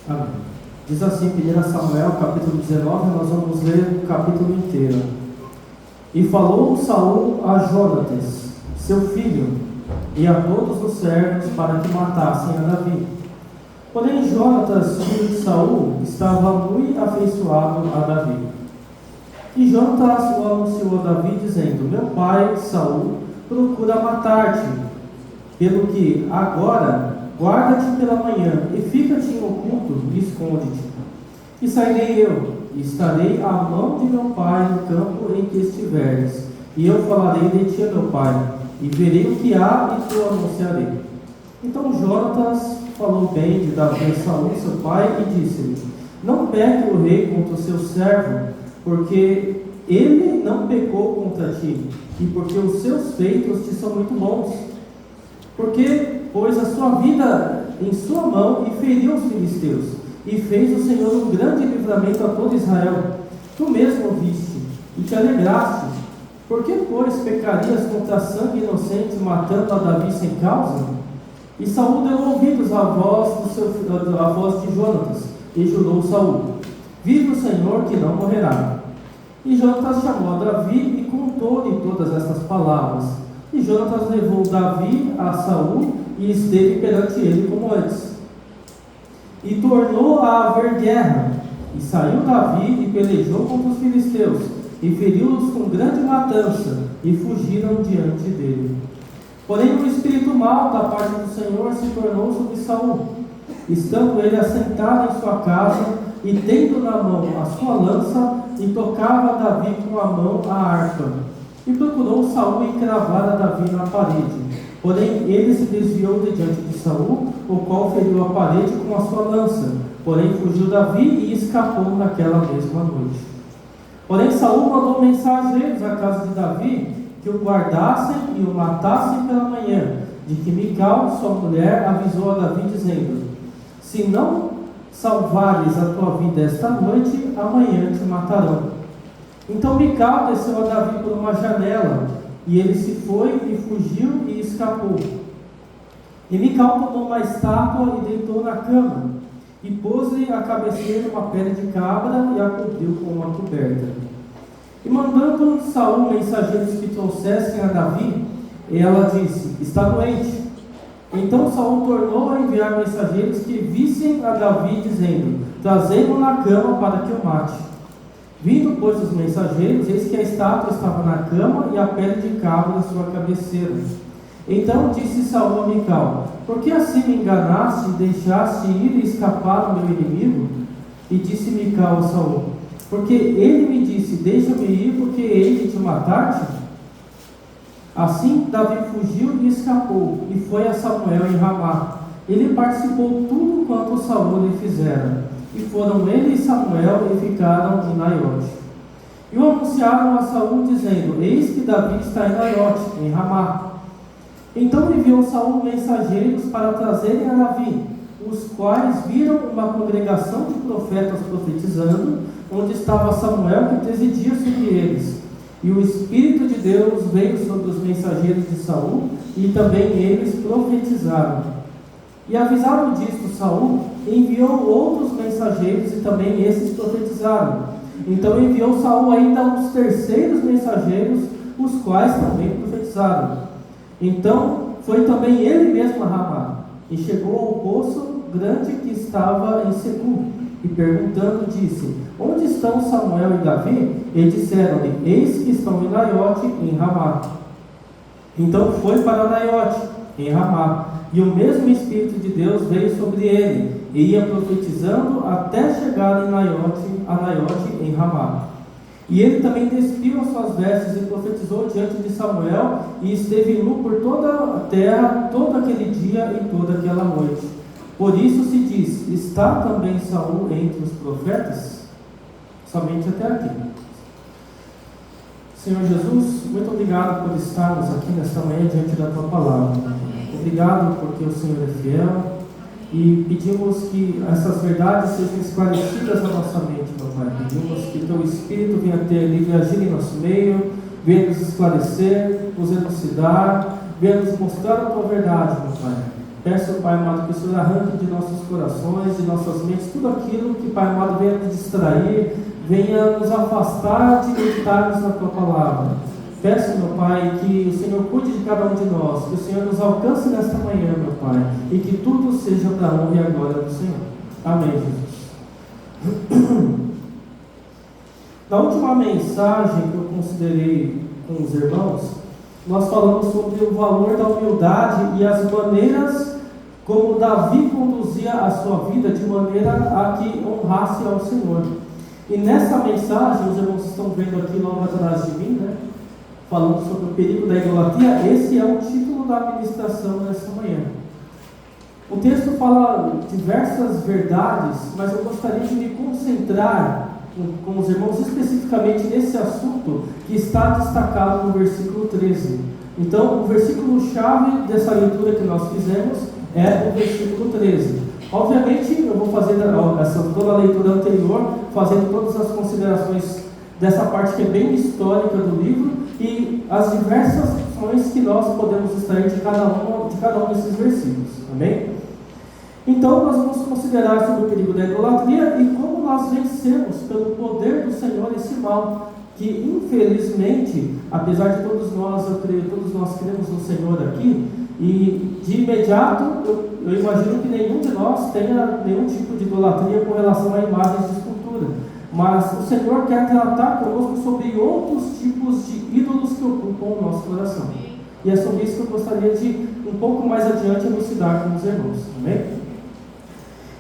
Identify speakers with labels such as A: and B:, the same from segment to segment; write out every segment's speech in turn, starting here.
A: Amém. Diz assim, 1 Samuel, capítulo 19, nós vamos ler o capítulo inteiro. E falou Saul a Jonatas, seu filho, e a todos os servos para que matassem a Davi. Porém Jonatas, filho de Saul, estava muito afeiçoado a Davi. E Jonatas o anunciou a Davi, dizendo: meu pai, Saul, procura matar-te, pelo que agora guarda-te pela manhã, e fica-te em oculto, e esconde-te. E sairei eu, e estarei à mão de meu pai no campo em que estiveres, e eu falarei de ti a meu pai, e verei o que há, e tu anunciarei. Então Jonatas falou bem de Davi a Saul, seu pai, e disse-lhe: não peque o rei contra o seu servo, porque ele não pecou contra ti, e porque os seus feitos te são muito bons. Porque pôs a sua vida em sua mão e feriu os filisteus, e fez o Senhor um grande livramento a todo Israel. Tu mesmo o viste, e te alegraste. Por que, pois, pecarias contra sangue inocente, matando a Davi sem causa? E Saul deu ouvidos à voz de Jonatas, e jurou Saul: vive o Senhor que não morrerá. E Jonatas chamou a Davi e contou-lhe todas estas palavras. E Jonatas levou Davi a Saul e esteve perante ele como antes. E tornou a haver guerra. E saiu Davi e pelejou contra os filisteus, e feriu-os com grande matança, e fugiram diante dele. Porém o espírito mau da parte do Senhor se tornou sobre Saul, estando ele assentado em sua casa, e tendo na mão a sua lança, e tocava Davi com a mão a harpa. E procurou Saul encravar a Davi na parede. Porém ele se desviou de diante de Saul, o qual feriu a parede com a sua lança. Porém fugiu Davi e escapou naquela mesma noite. Porém Saul mandou mensageiros à casa de Davi, que o guardassem e o matassem pela manhã, de que Mical, sua mulher, avisou a Davi, dizendo: se não salvares a tua vida esta noite, amanhã te matarão. Então Mical desceu a Davi por uma janela, e ele se foi e fugiu e escapou. E Mical tomou uma estátua e deitou na cama, e pôs-lhe a cabeceira uma pele de cabra e a cobriu com uma coberta. E mandando Saul mensageiros que trouxessem a Davi, ela disse: está doente. Então Saul tornou a enviar mensageiros que vissem a Davi, dizendo: trazei-o na cama para que o mate. Vindo, pois, os mensageiros, eis que a estátua estava na cama e a pele de cabra na sua cabeceira. Então disse Saul a Mical: por que assim me enganaste e deixaste ir e escapar o meu inimigo? E disse Mical a Saul: porque ele me disse: deixa-me ir, porque hei de te matar-te? Assim Davi fugiu e escapou, e foi a Samuel em Ramá. Ele participou tudo quanto Saul lhe fizera. E foram ele e Samuel e ficaram em Naiote. E o anunciaram a Saul, dizendo: eis que Davi está em Naiote, em Ramá. Então enviou Saul mensageiros para trazerem a Davi, os quais viram uma congregação de profetas profetizando, onde estava Samuel que presidia sobre eles. E o Espírito de Deus veio sobre os mensageiros de Saul, e também eles profetizaram. E avisado disto Saul, enviou outros mensageiros, e também esses profetizaram. Então enviou Saul ainda uns terceiros mensageiros, os quais também profetizaram. Então foi também ele mesmo a Ramá, e chegou ao poço grande que estava em Secu, e perguntando disse: onde estão Samuel e Davi? E disseram-lhe: eis que estão em Naiote, em Ramá. Então foi para Naiote, em Ramá, e o mesmo Espírito de Deus veio sobre ele, e ia profetizando até chegar a Naiote, em Ramá. E ele também despiu as suas vestes e profetizou diante de Samuel, e esteve nu por toda a terra, todo aquele dia e toda aquela noite. Por isso se diz: está também Saul entre os profetas? Somente até aqui. Senhor Jesus, muito obrigado por estarmos aqui nesta manhã diante da Tua Palavra. Obrigado porque o Senhor é fiel, e pedimos que essas verdades sejam esclarecidas na nossa mente, meu Pai. Pedimos que Teu Espírito venha ter livre agir em nosso meio, venha nos esclarecer, nos elucidar, venha nos mostrar a Tua verdade, meu Pai. Peço, Pai amado, que o Senhor arranque de nossos corações, de nossas mentes, tudo aquilo que, Pai amado, venha nos distrair, venha nos afastar de meditarmos na Tua Palavra. Peço, meu Pai, que o Senhor cuide de cada um de nós, que o Senhor nos alcance nesta manhã, meu Pai, e que tudo seja para a honra e a glória do Senhor. Amém, Jesus. Na última mensagem que eu considerei com os irmãos, nós falamos sobre o valor da humildade e as maneiras como Davi conduzia a sua vida de maneira a que honrasse ao Senhor. E nessa mensagem, os irmãos estão vendo aqui logo atrás de mim, né? Falando sobre o perigo da idolatria, esse é o título da ministração nessa manhã. O texto fala diversas verdades, mas eu gostaria de me concentrar com os irmãos especificamente nesse assunto que está destacado no versículo 13. Então, o versículo-chave dessa leitura que nós fizemos é o versículo 13. Obviamente, eu vou fazer toda a leitura anterior, fazendo todas as considerações dessa parte que é bem histórica do livro e as diversas lições que nós podemos extrair de cada um desses versículos. Amém? Então, nós vamos considerar sobre o perigo da idolatria e como nós vencemos pelo poder do Senhor esse mal, que infelizmente, apesar de todos nós cremos no Senhor aqui, e de imediato, eu imagino que nenhum de nós tenha nenhum tipo de idolatria com relação a imagens de escultura, mas o Senhor quer tratar conosco sobre outros tipos de ídolos que ocupam o nosso coração. E é sobre isso que eu gostaria de, um pouco mais adiante, elucidar com os irmãos. Amém?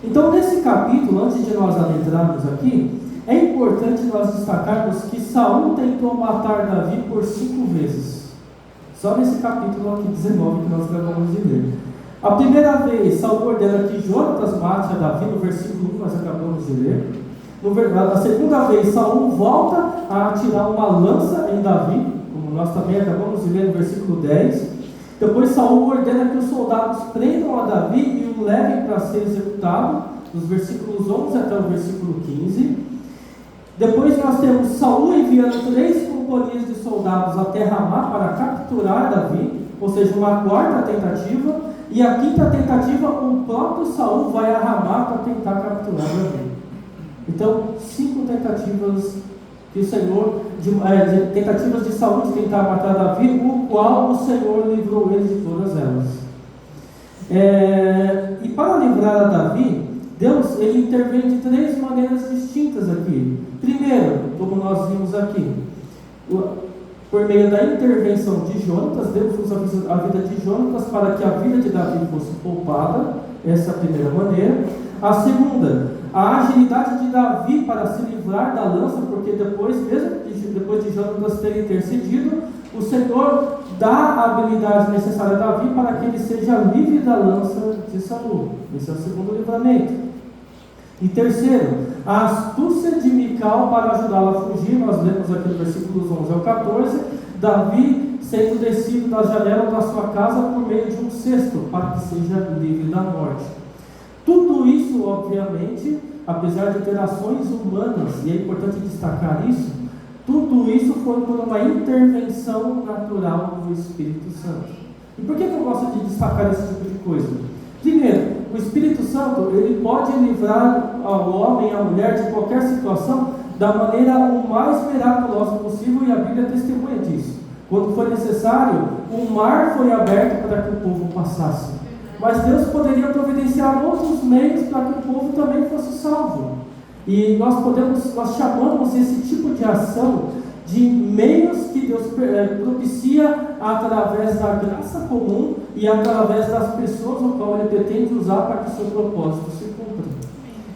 A: Então, nesse capítulo, antes de nós adentrarmos aqui, é importante nós destacarmos que Saul tentou matar Davi por 5 vezes. Só nesse capítulo aqui 19 que nós acabamos de ler. A primeira vez, Saul ordena que Jonatas mate a Davi, no versículo 1, nós acabamos de ler. A segunda vez, Saul volta a atirar uma lança em Davi, como nós também acabamos de ler no versículo 10. Depois Saul ordena que os soldados prendam a Davi e o levem para ser executado, dos versículos 11 até o versículo 15. Depois nós temos Saul enviando 3 companhias de soldados até Ramá para capturar Davi, ou seja, uma 4ª tentativa, e a 5ª tentativa, o próprio Saul vai a Ramá para tentar capturar Davi. Então, 5 tentativas que o Senhor, tentativas de Saul de tentar matar Davi, o qual o Senhor livrou ele de todas elas. E para livrar a Davi, Deus ele intervém de 3 maneiras distintas aqui. Primeiro, como nós vimos aqui, por meio da intervenção de Jonatas, Deus usa a vida de Jonatas para que a vida de Davi fosse poupada. Essa é a primeira maneira. A segunda, a agilidade de Davi para se livrar da lança, porque depois de Jonatas ter intercedido, o Senhor dá a habilidade necessária a Davi para que ele seja livre da lança de Saul. Esse é o segundo livramento. E terceiro, a astúcia de Mical para ajudá-la a fugir. Nós lemos aqui no versículos 11 ao 14, Davi sendo descido da janela da sua casa por meio de um cesto, para que seja livre da morte. Tudo isso, obviamente, apesar de ter ações humanas, e é importante destacar isso, tudo isso foi por uma intervenção natural do Espírito Santo. E por que eu gosto de destacar esse tipo de coisa? Primeiro, o Espírito Santo ele pode livrar ao homem e à mulher de qualquer situação da maneira o mais miraculosa possível, e a Bíblia testemunha disso. Quando foi necessário, o mar foi aberto para que o povo passasse. Mas Deus poderia providenciar outros meios para que o povo também fosse salvo. E nós chamamos esse tipo de ação de meios que Deus propicia através da graça comum e através das pessoas o qual Ele pretende usar para que o seu propósito se cumpra.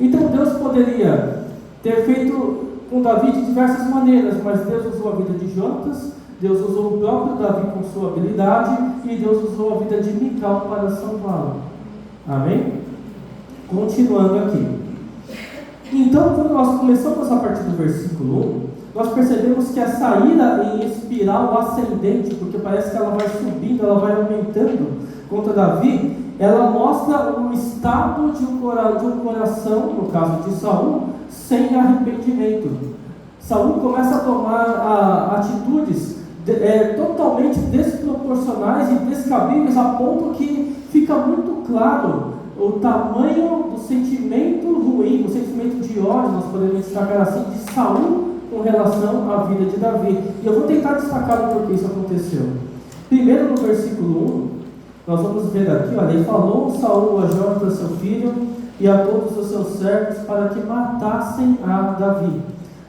A: Então Deus poderia ter feito com Davi de diversas maneiras, mas Deus usou a vida de Jonatas, Deus usou o próprio Davi com sua habilidade e Deus usou a vida de Mical para salvá-lo. Amém? Continuando aqui. Então, quando nós começamos a partir do versículo 1, nós percebemos que a saída em espiral ascendente, porque parece que ela vai subindo, ela vai aumentando contra Davi, ela mostra o estado de um coração, no caso de Saul, sem arrependimento. Saul começa a tomar atitudes totalmente desproporcionais e descabíveis, a ponto que fica muito claro o tamanho do sentimento ruim, do sentimento de ódio, nós podemos destacar assim, de Saul com relação à vida de Davi. E eu vou tentar destacar o porquê isso aconteceu. Primeiro, no versículo 1, nós vamos ver aqui, olha, e falou Saul a Jonatas, seu filho, e a todos os seus servos, para que matassem a Davi.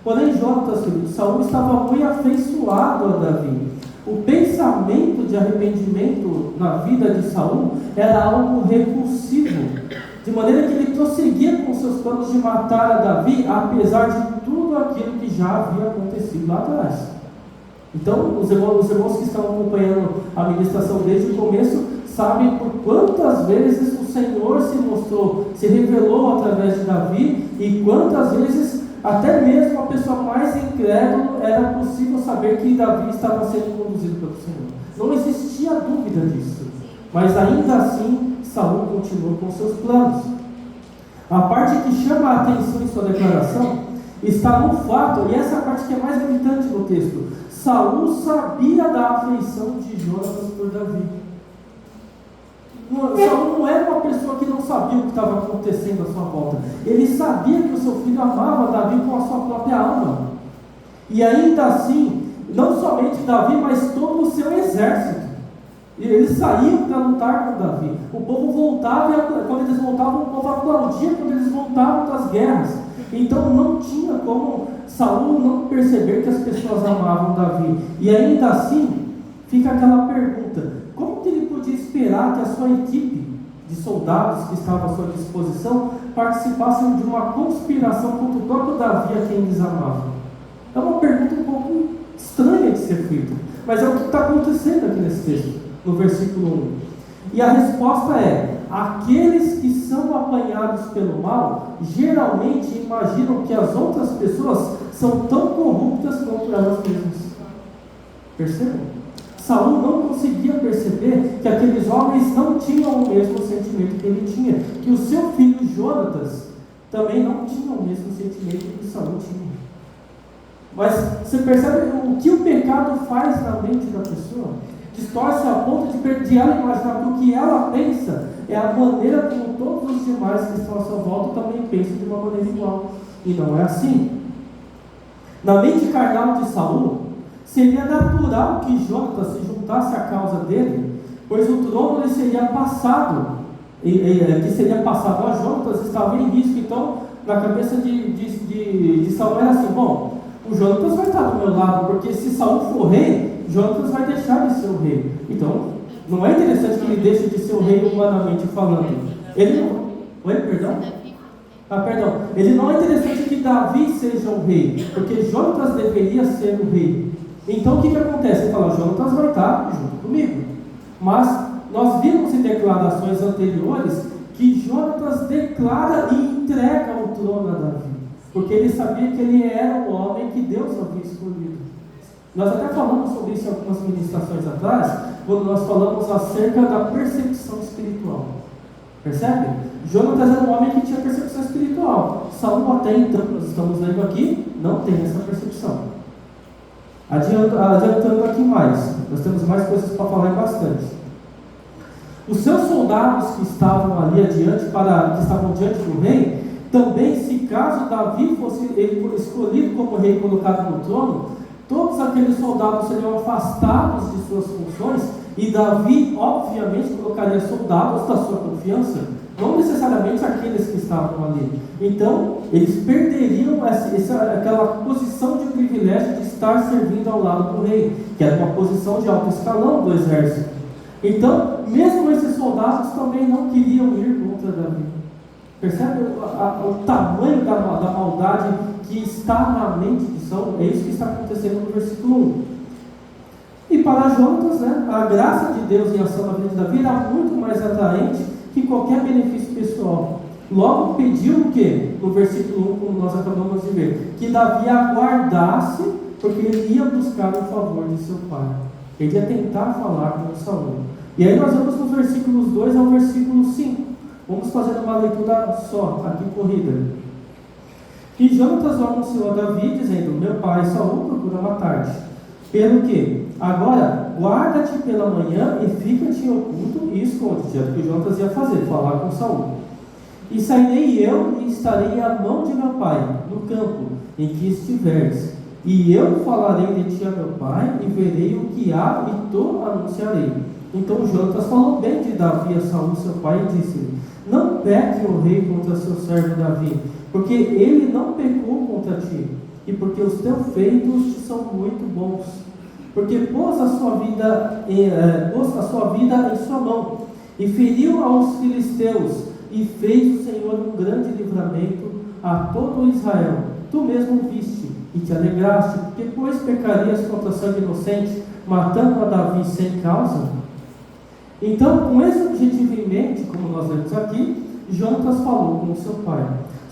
A: Porém, Jonatas, filho de Saul, estava muito afeiçoado a Davi. O pensamento de arrependimento na vida de Saul era algo repulsivo, de maneira que ele prosseguia com seus planos de matar a Davi, apesar de tudo aquilo que já havia acontecido lá atrás. Então, os irmãos que estão acompanhando a ministração desde o começo, sabem por quantas vezes o Senhor se revelou através de Davi, e quantas vezes até mesmo a pessoa mais incrédula era possível saber que Davi estava sendo conduzido pelo Senhor. Não existia dúvida disso. Mas ainda assim, Saul continuou com seus planos. A parte que chama a atenção em sua declaração está no fato, e essa é a parte que é mais gritante no texto: Saul sabia da afeição de Jonatas por Davi. Saul não era uma pessoa que não sabia o que estava acontecendo à sua volta. Ele sabia que o seu filho amava Davi com a sua própria alma. E ainda assim, não somente Davi, mas todo o seu exército. E eles saíam para lutar com Davi. O povo voltava, e quando eles voltavam, o povo aplaudia quando eles voltavam das guerras. Então não tinha como Saul não perceber que as pessoas amavam Davi. E ainda assim, fica aquela pergunta: como que ele podia esperar que a sua equipe de soldados que estava à sua disposição participassem de uma conspiração contra o próprio Davi, a quem eles amavam? É uma pergunta um pouco estranha de ser feita, mas é o que está acontecendo aqui nesse texto, no versículo 1. E a resposta é: aqueles que são apanhados pelo mal geralmente imaginam que as outras pessoas são tão corruptas quanto elas mesmas. Percebam? Saul não conseguia perceber que aqueles homens não tinham o mesmo sentimento que ele tinha, que o seu filho Jonatas também não tinha o mesmo sentimento que Saul tinha. Mas você percebe o que o pecado faz na mente da pessoa? Distorce a ponto de ela imaginar que o que ela pensa é a maneira como todos os demais que estão à sua volta também pensam de uma maneira igual. E não é assim. Na mente carnal de Saul, seria natural que Jonatas se juntasse à causa dele, pois o trono lhe seria passado, que seria passado a Jonatas, estava em risco. Então, na cabeça de Saul era assim: bom, o Jonatas vai estar do meu lado, porque se Saul for rei, Jonatas vai deixar de ser o rei. Então, não é interessante que ele deixe de ser o rei humanamente falando. Ele não... Oi, perdão? Perdão. Ele não é interessante que Davi seja o rei, porque Jonatas deveria ser o rei. Então o que acontece? Ele fala: Jonatas vai estar junto comigo. Mas nós vimos em declarações anteriores que Jonatas declara e entrega o trono a Davi, porque ele sabia que ele era o homem que Deus havia escolhido. Nós até falamos sobre isso em algumas ministrações atrás, quando nós falamos acerca da percepção espiritual. Percebe? Jonatas era um homem que tinha percepção espiritual. Saul, até então, nós estamos lendo aqui, não tem essa percepção. Adiantando aqui mais, nós temos mais coisas para falar bastante. Os seus soldados que estavam ali que estavam diante do rei, também, se caso Davi fosse escolhido como rei e colocado no trono, todos aqueles soldados seriam afastados de suas funções, e Davi, obviamente, colocaria soldados da sua confiança, não necessariamente aqueles que estavam ali. Então, eles perderiam aquela posição de privilégio de estar servindo ao lado do rei, que era uma posição de alto escalão do exército. Então, mesmo esses soldados também não queriam ir contra Davi. Percebe o tamanho da maldade que está na mente de Saul? É isso que está acontecendo no versículo 1. E para Jonatas, a graça de Deus em ação na vida de Davi era muito mais atraente que qualquer benefício pessoal. Logo pediu o quê? No versículo 1, como nós acabamos de ver, que Davi aguardasse, porque ele ia buscar o favor de seu pai. Ele ia tentar falar com Saul. E aí nós vamos nos versículos 2 ao versículo 5. Vamos fazer uma leitura só, aqui corrida. E Jonatas anunciou a Davi, dizendo: meu pai Saul procura matar-te. Pelo que? Agora, guarda-te pela manhã e fica-te oculto e esconde-te. É o que Jonatas ia fazer, falar com Saul. E sairei eu e estarei à mão de meu pai, no campo em que estiveres. E eu falarei de ti a meu pai, e verei o que há, e tu anunciarei. Então Jonatas falou bem de Davi a Saul, seu pai, e disse-lhe: não peque o rei contra seu servo Davi, porque ele não pecou contra ti, e porque os teus feitos te são muito bons. Porque pôs a sua vida em sua mão, e feriu aos filisteus, e fez o Senhor um grande livramento a todo Israel. Tu mesmo viste e te alegraste, porque pois pecarias contra sangue inocente, matando a Davi sem causa? Então, com esse objetivo em mente, como nós vemos aqui, Jonatas falou com o seu pai.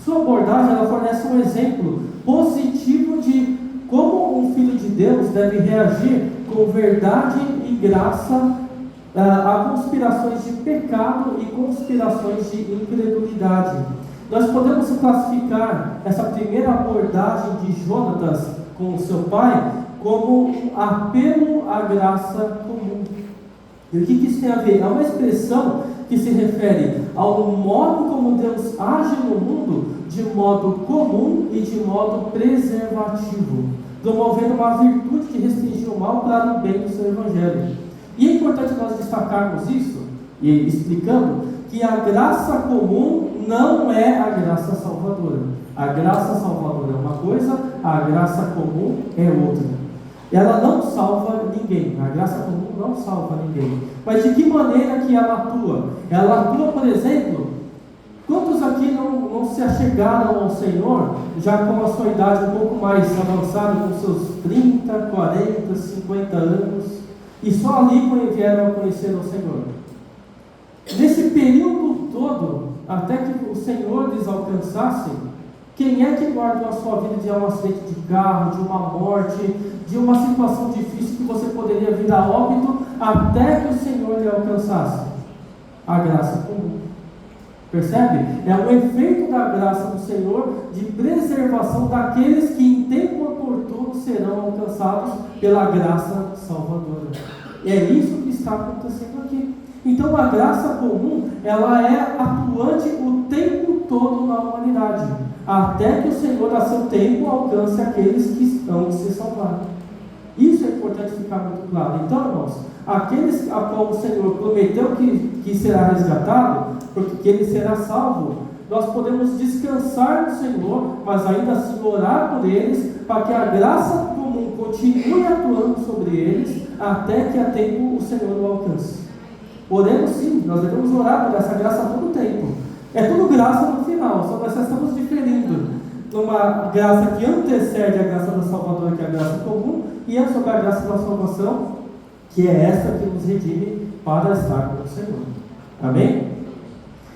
A: Sua abordagem, ela fornece um exemplo positivo de como um filho de Deus deve reagir com verdade e graça a conspirações de pecado e conspirações de incredulidade. Nós podemos classificar essa primeira abordagem de Jonatas com o seu pai como um apelo à graça comum. E o que isso tem a ver? É uma expressão que se refere ao modo como Deus age no mundo de modo comum e de modo preservativo, promovendo uma virtude que restringir o mal para o bem do seu Evangelho. E é importante nós destacarmos isso, e explicando que a graça comum não é a graça salvadora. A graça salvadora é uma coisa, a graça comum é outra. Ela não salva ninguém, a graça comum não salva ninguém. Mas de que maneira que ela atua? Ela atua, por exemplo, quantos aqui não se achegaram ao Senhor, já com a sua idade um pouco mais avançada, com seus 30, 40, 50 anos, e só ali vieram a conhecer o Senhor? Nesse período todo, até que o Senhor lhes alcançasse, quem é que guardou a sua vida de um acidente de carro, de uma morte, de uma situação difícil que você poderia vir a óbito até que o Senhor lhe alcançasse? A graça comum. Percebe? É um efeito da graça do Senhor de preservação daqueles que em tempo oportuno serão alcançados pela graça salvadora. E é isso que está acontecendo aqui. Então a graça comum, ela é atuante o tempo todo na humanidade, até que o Senhor a seu tempo alcance aqueles que estão de se salvar. Isso é importante ficar muito claro. Então, irmãos, aqueles a qual o Senhor prometeu que será resgatado, porque que ele será salvo, nós podemos descansar no Senhor, mas ainda assim orar por eles, para que a graça comum continue atuando sobre eles, até que a tempo o Senhor o alcance. Oremos sim, nós devemos orar por essa graça todo o tempo. É tudo graça no final, só nós estamos diferindo numa graça que antecede a graça da salvadora, que é a graça comum, e é sobre a graça da salvação, que é essa que nos redime para estar com o Senhor. Amém?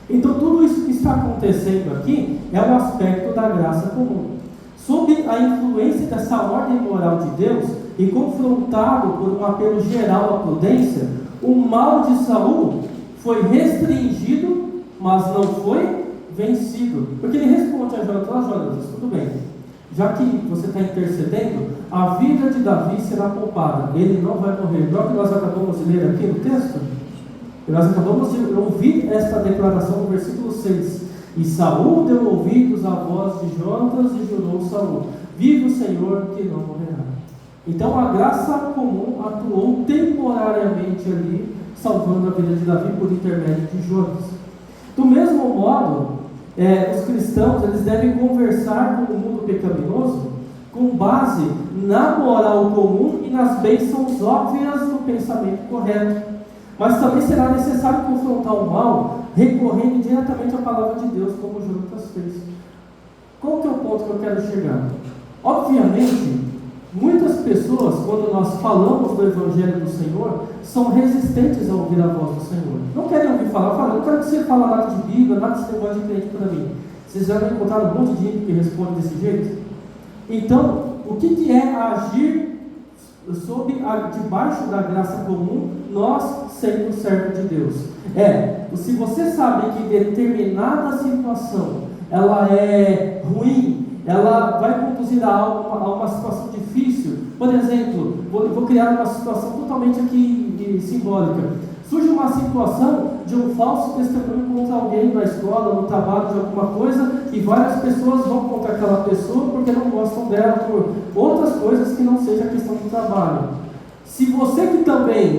A: Então tudo isso que está acontecendo aqui é um aspecto da graça comum. Sob a influência dessa ordem moral de Deus e confrontado por um apelo geral à prudência, o mal de Saul foi restringido, mas não foi vencido. Porque ele responde a Jonatas: Jonatas, tudo bem, já que você está intercedendo, a vida de Davi será poupada, ele não vai morrer. Igual que nós acabamos de ler aqui no texto, e nós acabamos de ouvir esta declaração no versículo 6. E Saul deu ouvidos à voz de Jonatas e jurou Saul: vive o Senhor que não morrerá. Então a graça comum atuou temporariamente ali, salvando a vida de Davi por intermédio de Jonatas. Do mesmo modo, os cristãos eles devem conversar com o mundo pecaminoso com base na moral comum e nas bênçãos óbvias do pensamento correto. Mas também será necessário confrontar o mal recorrendo diretamente à palavra de Deus, como Jonatas fez. Qual que é o ponto que eu quero chegar? Obviamente, muitas pessoas, quando nós falamos do Evangelho do Senhor, são resistentes a ouvir a voz do Senhor. Não querem ouvir falar, eu não quero que você fale nada de Bíblia, nada desse negócio de crente para mim. Vocês já encontraram um monte de gente que responde desse jeito? Então, o que é agir debaixo da graça comum, nós sendo servo de Deus? Se você sabe que determinada situação ela é ruim, ela vai conduzir a uma situação difícil, Por exemplo, vou criar uma situação totalmente aqui simbólica. Surge uma situação de um falso testemunho contra alguém na escola, no trabalho, de alguma coisa, e várias pessoas vão contra aquela pessoa porque não gostam dela por outras coisas que não seja a questão do trabalho. Se você que também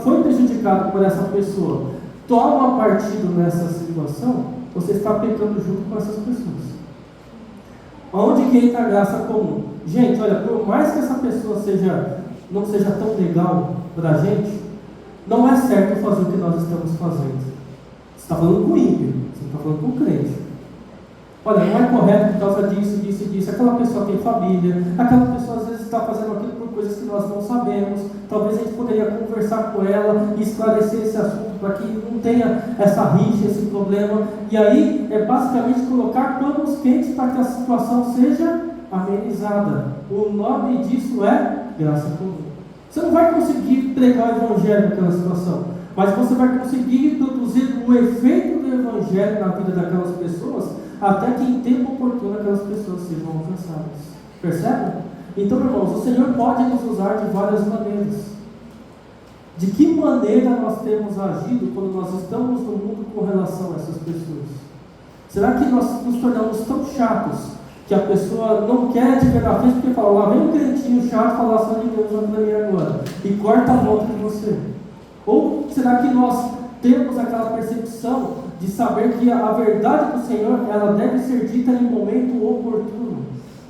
A: foi prejudicado por essa pessoa, toma partido nessa situação, você está pecando junto com essas pessoas. Onde que entra a graça comum? Gente, olha, por mais que essa pessoa não seja tão legal para a gente, não é certo fazer o que nós estamos fazendo. Você está falando com o ímpio, você está falando com o crente. Olha, não é correto por causa disso, disso e disso. Aquela pessoa tem família, aquela pessoa às vezes está fazendo aquilo por coisas que nós não sabemos. Talvez a gente poderia conversar com ela e esclarecer esse assunto para que não tenha essa rixa, esse problema. E aí é basicamente colocar panos quentes para que a situação seja amenizada. O nome disso é graça comum. Você não vai conseguir pregar o evangelho naquela situação, mas você vai conseguir produzir o efeito do evangelho na vida daquelas pessoas, até que em tempo oportuno aquelas pessoas sejam alcançadas. Percebe? Então, irmãos, o Senhor pode nos usar de várias maneiras. De que maneira nós temos agido quando nós estamos no mundo com relação a essas pessoas? Será que nós nos tornamos tão chatos que a pessoa não quer te pegar na frente porque fala, lá vem um crentinho chato falar só de Deus para mim agora, e corta a volta de você? Ou será que nós temos aquela percepção de saber que a verdade do Senhor, ela deve ser dita em um momento oportuno?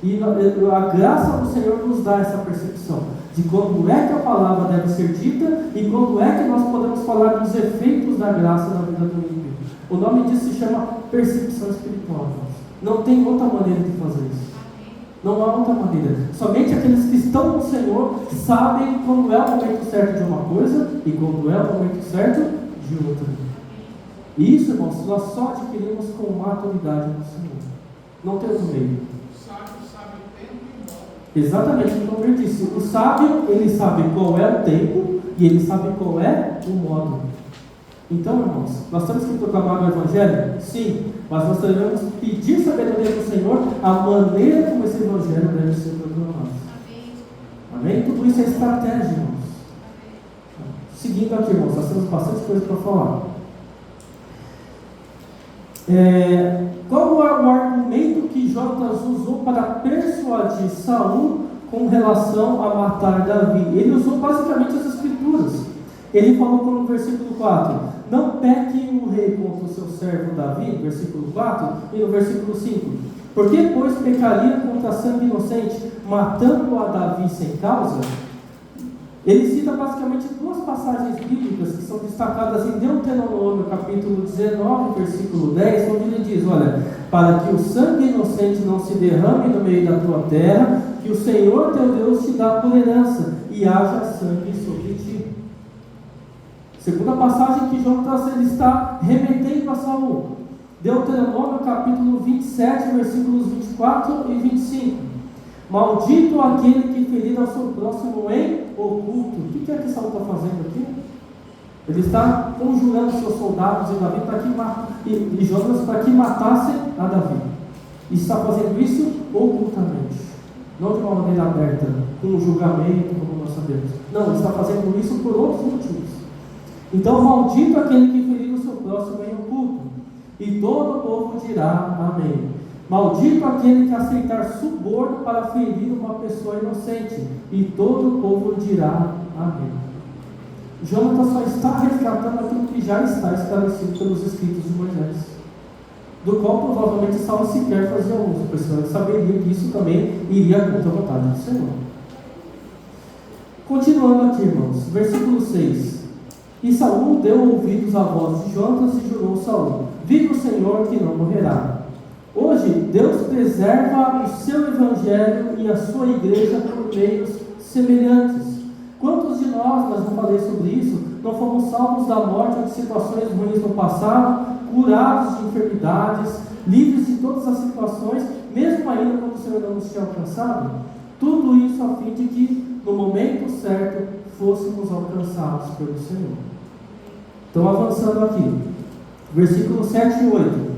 A: E a graça do Senhor nos dá essa percepção de quando é que a palavra deve ser dita e quando é que nós podemos falar dos efeitos da graça na vida do ímpio. O nome disso se chama percepção espiritual. Não tem outra maneira de fazer isso. Não há outra maneira. Somente aqueles que estão no Senhor sabem quando é o momento certo de uma coisa e quando é o momento certo de outra. E isso, irmãos, nós só adquirimos com maturidade no Senhor. Não tem outro meio.
B: O sábio sabe o tempo e o modo.
A: Exatamente como eu disse. O sábio, ele sabe qual é o tempo e ele sabe qual é o modo. Então, irmãos, nós temos que proclamar o Evangelho? Sim, mas nós devemos pedir sabedoria do Senhor a maneira como esse Evangelho deve ser proclamado. Amém? Tudo isso é estratégia, irmãos. Seguindo aqui, irmãos, nós temos bastante coisa para falar. Qual é o argumento que Jonatas usou para persuadir Saul com relação a matar Davi? Ele usou basicamente as Escrituras. Ele falou no versículo 4, não peque o rei contra o seu servo Davi, versículo 4, e no versículo 5, por que, pois, pecaria contra sangue inocente, matando a Davi sem causa? Ele cita basicamente duas passagens bíblicas que são destacadas em Deuteronômio, capítulo 19, versículo 10, onde ele diz, olha, para que o sangue inocente não se derrame no meio da tua terra, que o Senhor teu Deus te dá por herança, e haja sangue sobre ti. Segunda passagem que Jonatas ele está remetendo a Saul. Deuteronômio capítulo 27, versículos 24 e 25. Maldito aquele que ferir ao seu próximo em oculto. O que é que Saul está fazendo aqui? Ele está conjurando seus soldados e Davi e Jonatas para que matassem a Davi. E está fazendo isso ocultamente. Não de uma maneira aberta, com um julgamento, como nós sabemos. Não, ele está fazendo isso por outros motivos. Então, maldito aquele que ferir o seu próximo em oculto, e todo o povo dirá amém. Maldito aquele que aceitar suborno para ferir uma pessoa inocente, e todo o povo dirá amém. Jonatas só está resgatando aquilo que já está esclarecido pelos escritos de Moisés, do qual provavelmente Saul sequer fazia uso, pois ele saberia que isso também iria contra a vontade do Senhor. Continuando aqui, irmãos, versículo 6. E Saul deu ouvidos à voz de Jonatas e jurou Saul: viva o Senhor que não morrerá. Hoje Deus preserva o seu evangelho e a sua igreja por meios semelhantes. Quantos de nós não falei sobre isso, não fomos salvos da morte ou de situações ruins no passado, curados de enfermidades, livres de todas as situações, mesmo ainda quando o Senhor não nos tinha alcançado? Tudo isso a fim de que, no momento certo, fôssemos alcançados pelo Senhor. Então, avançando aqui, versículo 7 e 8.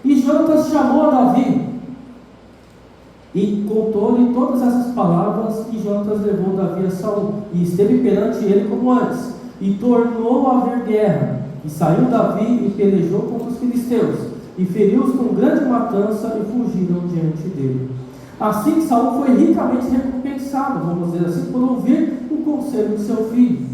A: E Jonatas chamou a Davi E contou-lhe todas essas palavras, e Jonatas levou Davi a Saul, e esteve perante ele como antes, e tornou a haver guerra. E saiu Davi e pelejou contra os filisteus, e feriu-os com grande matança, e fugiram diante dele. Assim Saul foi ricamente recompensado, vamos dizer assim, por ouvir o conselho de seu filho,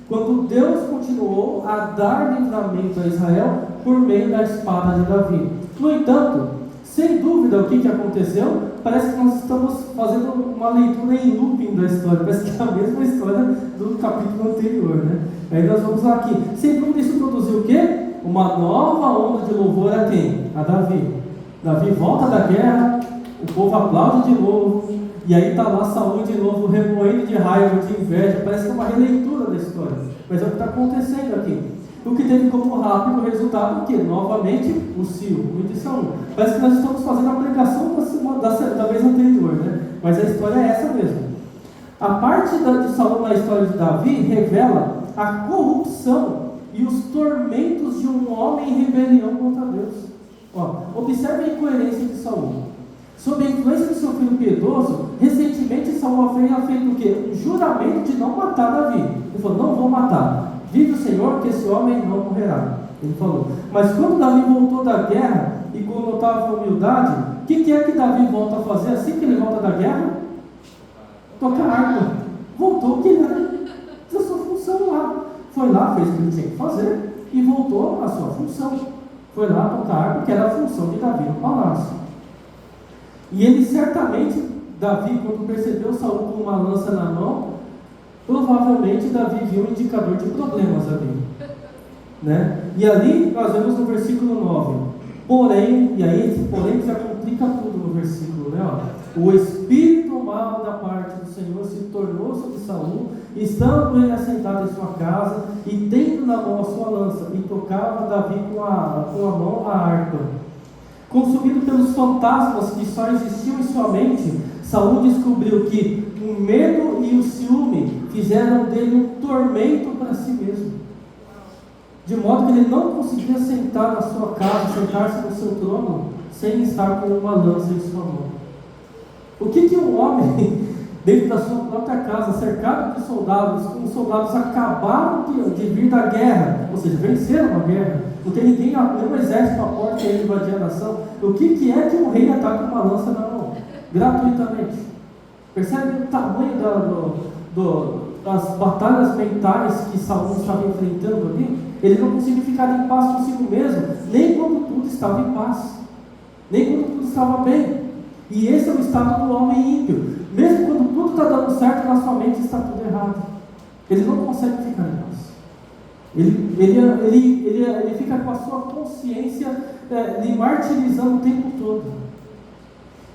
A: quando Deus continuou a dar livramento a Israel por meio da espada de Davi. No entanto, sem dúvida, o que aconteceu? Parece que nós estamos fazendo uma leitura em looping da história, parece que é a mesma história do capítulo anterior, né? Aí nós vamos lá aqui. Sem dúvida, isso produziu o quê? Uma nova onda de louvor a quem? A Davi. Davi volta da guerra, o povo aplaude de novo, e aí está lá Saul de novo, remoendo de raiva, de inveja. Parece que é uma releitura da história, mas é o que está acontecendo aqui. O que teve como rápido resultado que, novamente, o ciúme de Saul. Parece que nós estamos fazendo a pregação da vez anterior, né? Mas a história é essa mesmo. A parte de Saul na história de Davi revela a corrupção e os tormentos de um homem em rebelião contra Deus. Observe a incoerência de Saul. Sob a influência do seu filho piedoso, recentemente Saul havia feito o quê? Um juramento de não matar Davi. Ele falou, não vou matar. Vive o Senhor que esse homem não morrerá. Ele falou. Mas quando Davi voltou da guerra e com notável humildade, o que é que Davi volta a fazer assim que ele volta da guerra? Tocar harpa. Voltou que ele era a sua função lá. Foi lá, fez o que ele tinha que fazer e voltou à sua função. Foi lá tocar harpa, que era a função de Davi no palácio. E ele certamente, Davi, quando percebeu Saul com uma lança na mão, provavelmente Davi viu um indicador de problemas ali, né? E ali nós vemos no versículo 9, porém, e aí esse porém já complica tudo no versículo, né? O espírito mau da parte do Senhor se tornou sobre Saul, estando ele assentado em sua casa, e tendo na mão a sua lança, e tocava Davi com a mão a harpa. Consumido pelos fantasmas que só existiam em sua mente, Saul descobriu que o medo e o ciúme fizeram dele um tormento para si mesmo, de modo que ele não conseguia sentar na sua casa, sentar-se no seu trono, sem estar com uma lança em sua mão. O que um homem, dentro da sua própria casa, cercado de soldados, com os soldados acabaram de vir da guerra, ou seja, venceram a guerra, não tem nenhum exército à porta e ele invadir a nação, o que é que um rei ataca com uma lança na mão? Gratuitamente. Percebe o tamanho das batalhas mentais que Saul estava enfrentando ali? Ele não conseguia ficar em paz consigo mesmo, nem quando tudo estava em paz, nem quando tudo estava bem. E esse é o estado do homem ímpio. Mesmo quando tudo está dando certo, na sua mente está tudo errado. Ele não consegue ficar em paz. Ele fica com a sua consciência lhe martirizando o tempo todo.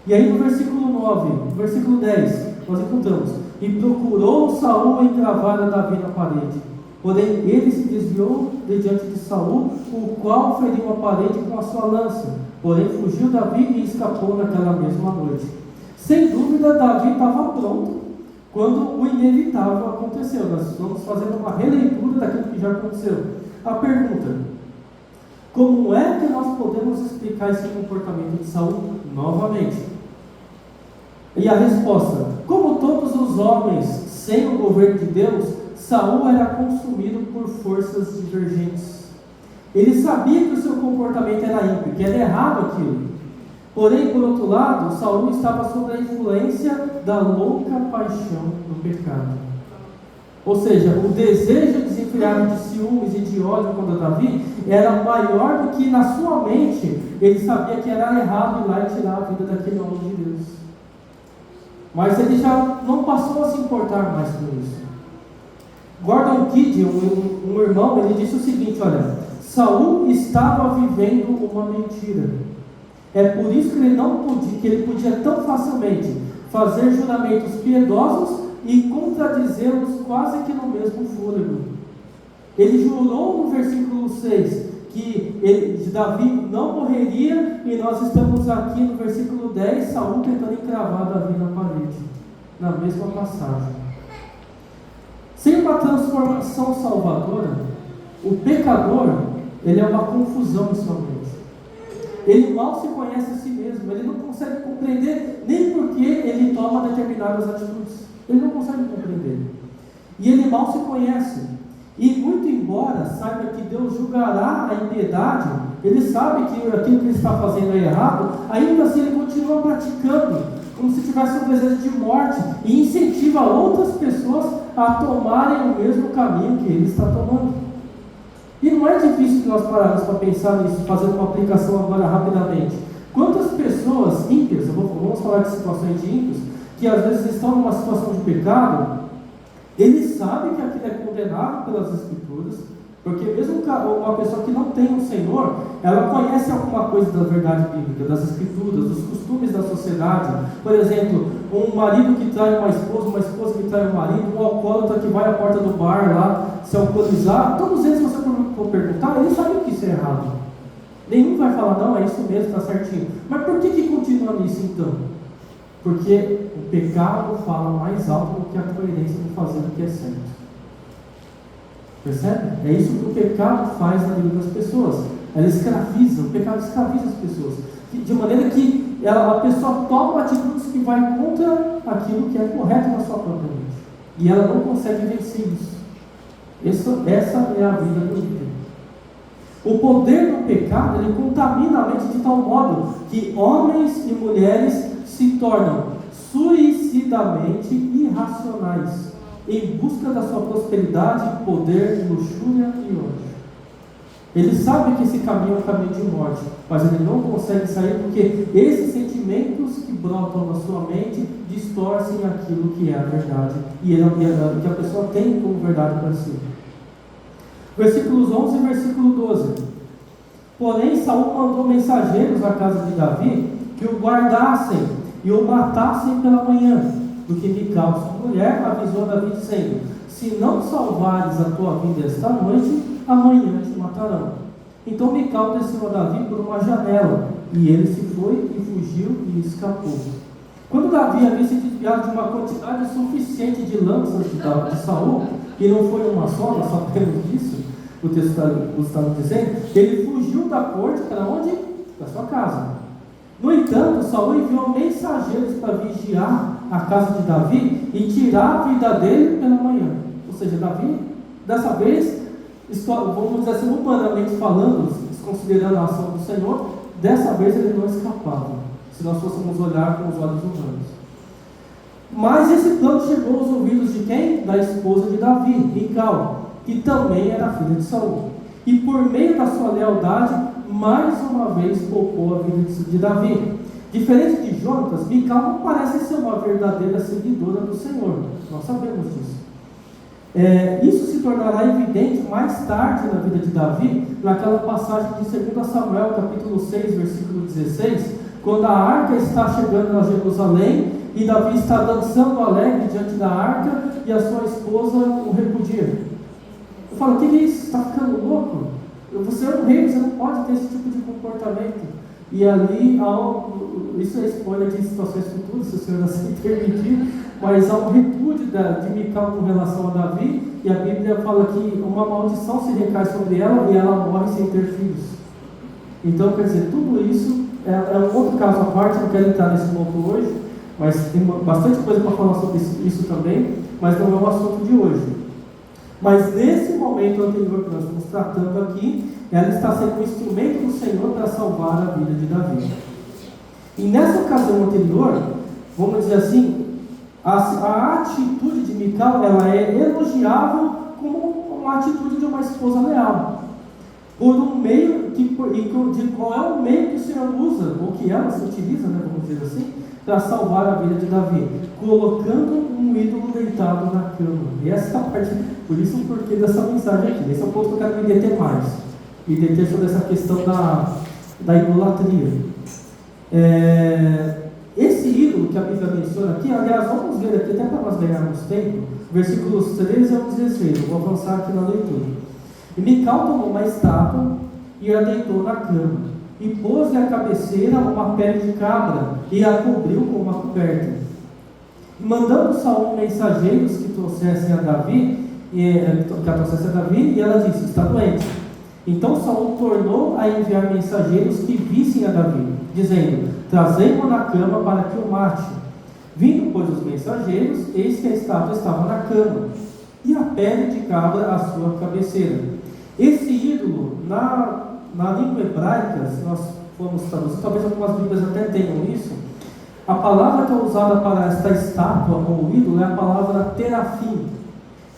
A: E aí no versículo 9, no versículo 10, nós encontramos: e procurou Saul encravar a Davi na parede. Porém ele se desviou de diante de Saul, o qual feriu a parede com a sua lança. Porém fugiu Davi e escapou naquela mesma noite. Sem dúvida, Davi estava pronto quando o inevitável aconteceu. Nós estamos fazendo uma releitura daquilo que já aconteceu. A pergunta: como é que nós podemos explicar esse comportamento de Saul novamente? E a resposta: como todos os homens sem o governo de Deus, Saul era consumido por forças divergentes. Ele sabia que o seu comportamento era ímpio, que era errado aquilo. Porém, por outro lado, Saul estava sob a influência da louca paixão do pecado. Ou seja, o desejo desenfreado de ciúmes e de ódio contra Davi era maior do que na sua mente ele sabia que era errado ir lá e tirar a vida daquele homem de Deus. Mas ele já não passou a se importar mais com isso. Gordon Kidd, um irmão, ele disse o seguinte: olha, Saul estava vivendo uma mentira. É por isso que ele podia tão facilmente fazer juramentos piedosos e contradizê-los quase que no mesmo fôlego. Ele jurou no versículo 6 que Davi não morreria, e nós estamos aqui no versículo 10, Saul tentando encravar Davi na parede, na mesma passagem. Sem uma transformação salvadora, o pecador, ele é uma confusão em sua mente. Ele mal se conhece a si mesmo, ele não consegue compreender nem por que toma determinadas atitudes. Ele não consegue compreender. E ele mal se conhece. E muito embora saiba que Deus julgará a impiedade, ele sabe que aquilo que ele está fazendo é errado, ainda assim ele continua praticando, como se tivesse um desejo de morte, e incentiva outras pessoas a tomarem o mesmo caminho que ele está tomando. E não é difícil que nós pararmos para pensar nisso, fazendo uma aplicação agora rapidamente. Quantas pessoas ímpias, vamos falar de situações de ímpios, que às vezes estão numa situação de pecado, eles sabem que aquilo é condenável pelas Escrituras, porque mesmo uma pessoa que não tem um Senhor, ela conhece alguma coisa da verdade bíblica, das Escrituras, dos costumes da sociedade. Por exemplo, um marido que trai uma esposa que trai um marido, um alcoólatra que vai à porta do bar lá, se alcoolizar, todos eles, se você for perguntar, eles sabem que isso é errado. Nenhum vai falar, não, é isso mesmo, está certinho. Mas por que continua nisso então? Porque o pecado fala mais alto do que a coerência de fazer o que é certo. Percebe? É isso que o pecado faz na vida das pessoas. Ela escraviza, o pecado escraviza as pessoas. De maneira que a pessoa toma atitudes que vai contra aquilo que é correto na sua própria mente. E ela não consegue vencer isso. Essa é a vida do ímpio. O poder do pecado, ele contamina a mente de tal modo que homens e mulheres se tornam suicidamente irracionais, em busca da sua prosperidade, poder, luxúria e ódio. Ele sabe que esse caminho é um caminho de morte, mas ele não consegue sair porque esses sentimentos que brotam na sua mente distorcem aquilo que é a verdade e que a pessoa tem como verdade para si. Versículos 11 e versículo 12. Porém, Saul mandou mensageiros à casa de Davi que o guardassem e o matassem pela manhã, do que Mical, sua mulher, avisou a Davi dizendo: se não salvares a tua vida esta noite, amanhã te matarão. Então Mical desceu a Davi por uma janela, e ele se foi e fugiu e escapou. Quando Davi havia se desviado de uma quantidade suficiente de lanças de Saul, e não foi uma só, nós sabemos disso, o texto está dizendo, ele fugiu da corte para onde? Da sua casa. No entanto, Saul enviou mensageiros para vigiar a casa de Davi e tirar a vida dele pela manhã. Ou seja, Davi, dessa vez, vamos dizer assim, humanamente falando, considerando a ação do Senhor, dessa vez ele não escapava, se nós fôssemos olhar com os olhos humanos. Mas esse plano chegou aos ouvidos de quem? Da esposa de Davi, Mical, que também era filha de Saul. E por meio da sua lealdade, mais uma vez poupou a vida de Davi. Diferente de Jonatas, Mical não parece ser uma verdadeira seguidora do Senhor. Nós sabemos disso. Isso se tornará evidente mais tarde na vida de Davi, naquela passagem de 2 Samuel, capítulo 6, versículo 16, quando a arca está chegando a Jerusalém e Davi está dançando alegre diante da arca e a sua esposa o repudia. Eu falo, o que é isso? Você está ficando louco? Você é um rei, você não pode ter esse tipo de comportamento. E ali, isso é spoiler de situações futuras, se o Senhor assim permitir, mas há um repúdio de Mical com relação a Davi, e a Bíblia fala que uma maldição se recai sobre ela e ela morre sem ter filhos. Então, quer dizer, tudo isso é um outro caso à parte, não quero entrar nesse ponto hoje, mas tem bastante coisa para falar sobre isso também, mas não é o assunto de hoje. Mas nesse momento anterior que nós estamos tratando aqui, ela está sendo um instrumento do Senhor para salvar a vida de Davi. E nessa ocasião anterior, vamos dizer assim, a atitude de Mical, ela é elogiável como uma atitude de uma esposa leal. Por um meio, de qual é o meio que o Senhor usa, ou que ela se utiliza, né, vamos dizer assim, para salvar a vida de Davi, colocando um ídolo deitado na cama. E essa parte, por isso o porquê dessa mensagem aqui. Esse é o ponto que eu quero me deter mais. Me deter sobre essa questão da idolatria. Esse ídolo que a Bíblia menciona aqui, aliás, vamos ver aqui, até para nós ganharmos tempo, versículos 13 ao 16, eu vou avançar aqui na leitura. E Mical tomou uma estátua e a deitou na cama, e pôs-lhe à cabeceira uma pele de cabra, e a cobriu com uma coberta. E mandando Saul mensageiros que trouxessem a Davi, e ela disse: está doente. Então Saul tornou a enviar mensageiros que vissem a Davi, dizendo: trazei-o na cama para que o mate. Vindo, pois, os mensageiros, eis que a estátua estava na cama, e a pele de cabra à sua cabeceira. Esse ídolo, na língua hebraica, se nós formos traduzir, talvez algumas Bíblias até tenham isso, a palavra que é usada para esta estátua ou ídolo é a palavra terafim.